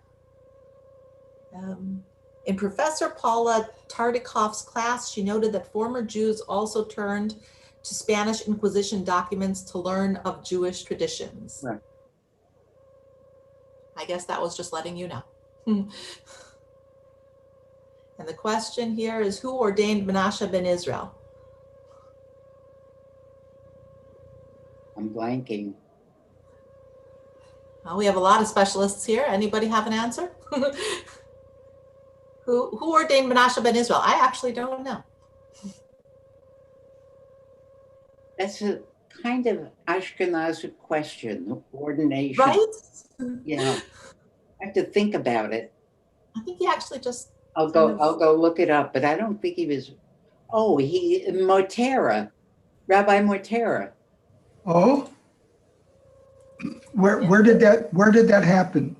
In Professor Paula Tartikoff's class, she noted that former Jews also turned to Spanish Inquisition documents to learn of Jewish traditions. Right. I guess that was just letting you know. And the question here is, who ordained Menashev ben Israel? I'm blanking. Well, we have a lot of specialists here. Anybody have an answer? Who ordained Menashev ben Israel? I actually don't know. That's a kind of Ashkenazi question, ordination. Right? Yeah. I have to think about it. I think he actually just. I'll go look it up, but I don't think he was. Oh, Mortera, Rabbi Mortera. Oh, where did that happen?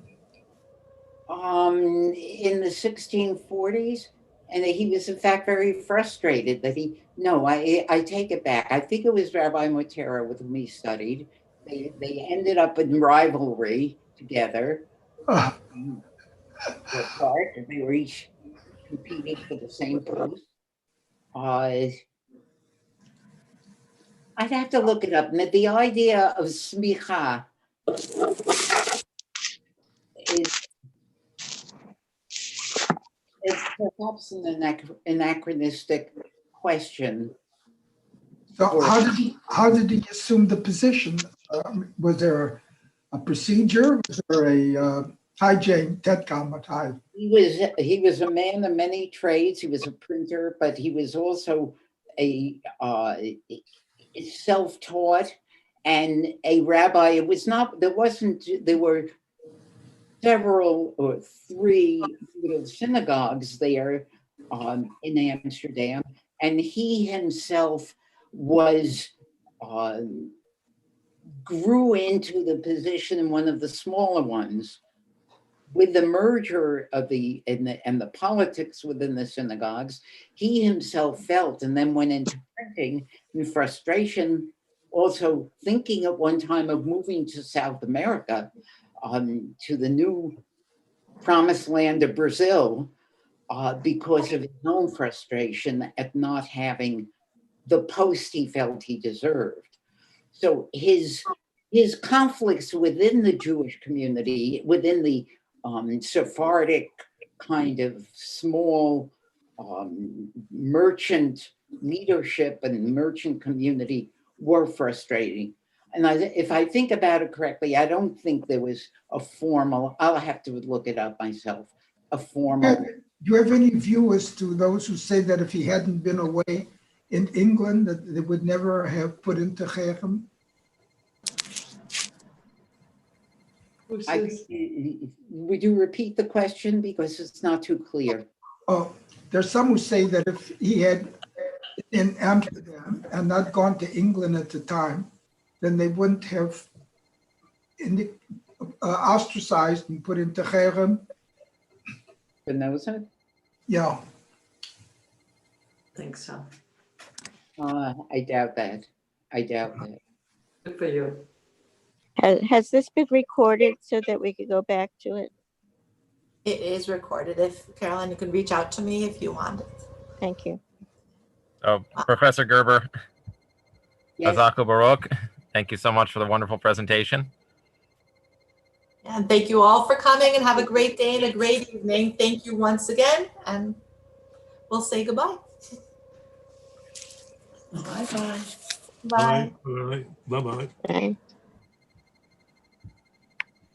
In the 1640s, and he was in fact very frustrated that he No, I take it back. I think it was Rabbi Motera with whom he studied. They ended up in rivalry together. Uh, Were apart, and they were each competing for the same post. I'd have to look it up. And the idea of smicha is perhaps an anachronistic question. So how did he assume the position? Was there a procedure? Was there a hi Jane, Ted Kalmat, hi. He was a man of many trades. He was a printer, but he was also a self-taught and a rabbi. It was not, there were several or three little synagogues there in Amsterdam, and he himself was grew into the position in one of the smaller ones. With the merger of the politics within the synagogues, he himself felt and then went into printing in frustration, also thinking at one time of moving to South America, to the new promised land of Brazil, because of his own frustration at not having the post he felt he deserved. So his conflicts within the Jewish community, within the Sephardic kind of small merchant leadership and merchant community were frustrating. And if I think about it correctly, I don't think there was a formal, I'll have to look it up myself, a formal. Do you have any view as to those who say that if he hadn't been away in England, that they would never have put into Cherem? Would you repeat the question, because it's not too clear? Oh, there's some who say that if he had in Amsterdam and not gone to England at the time, then they wouldn't have ostracized and put into Cherem. Spinoza? Yeah. I think so. I doubt that. I doubt that. Good for you. Has this been recorded so that we could go back to it? It is recorded. If Caroline, you can reach out to me if you want it. Thank you. Oh, Professor Gerber, Yes. Azaku Baruch, thank you so much for the wonderful presentation. And thank you all for coming, and have a great day and a great evening. Thank you once again, and we'll say goodbye. Bye-bye. Bye. Bye. Bye. Bye. Bye.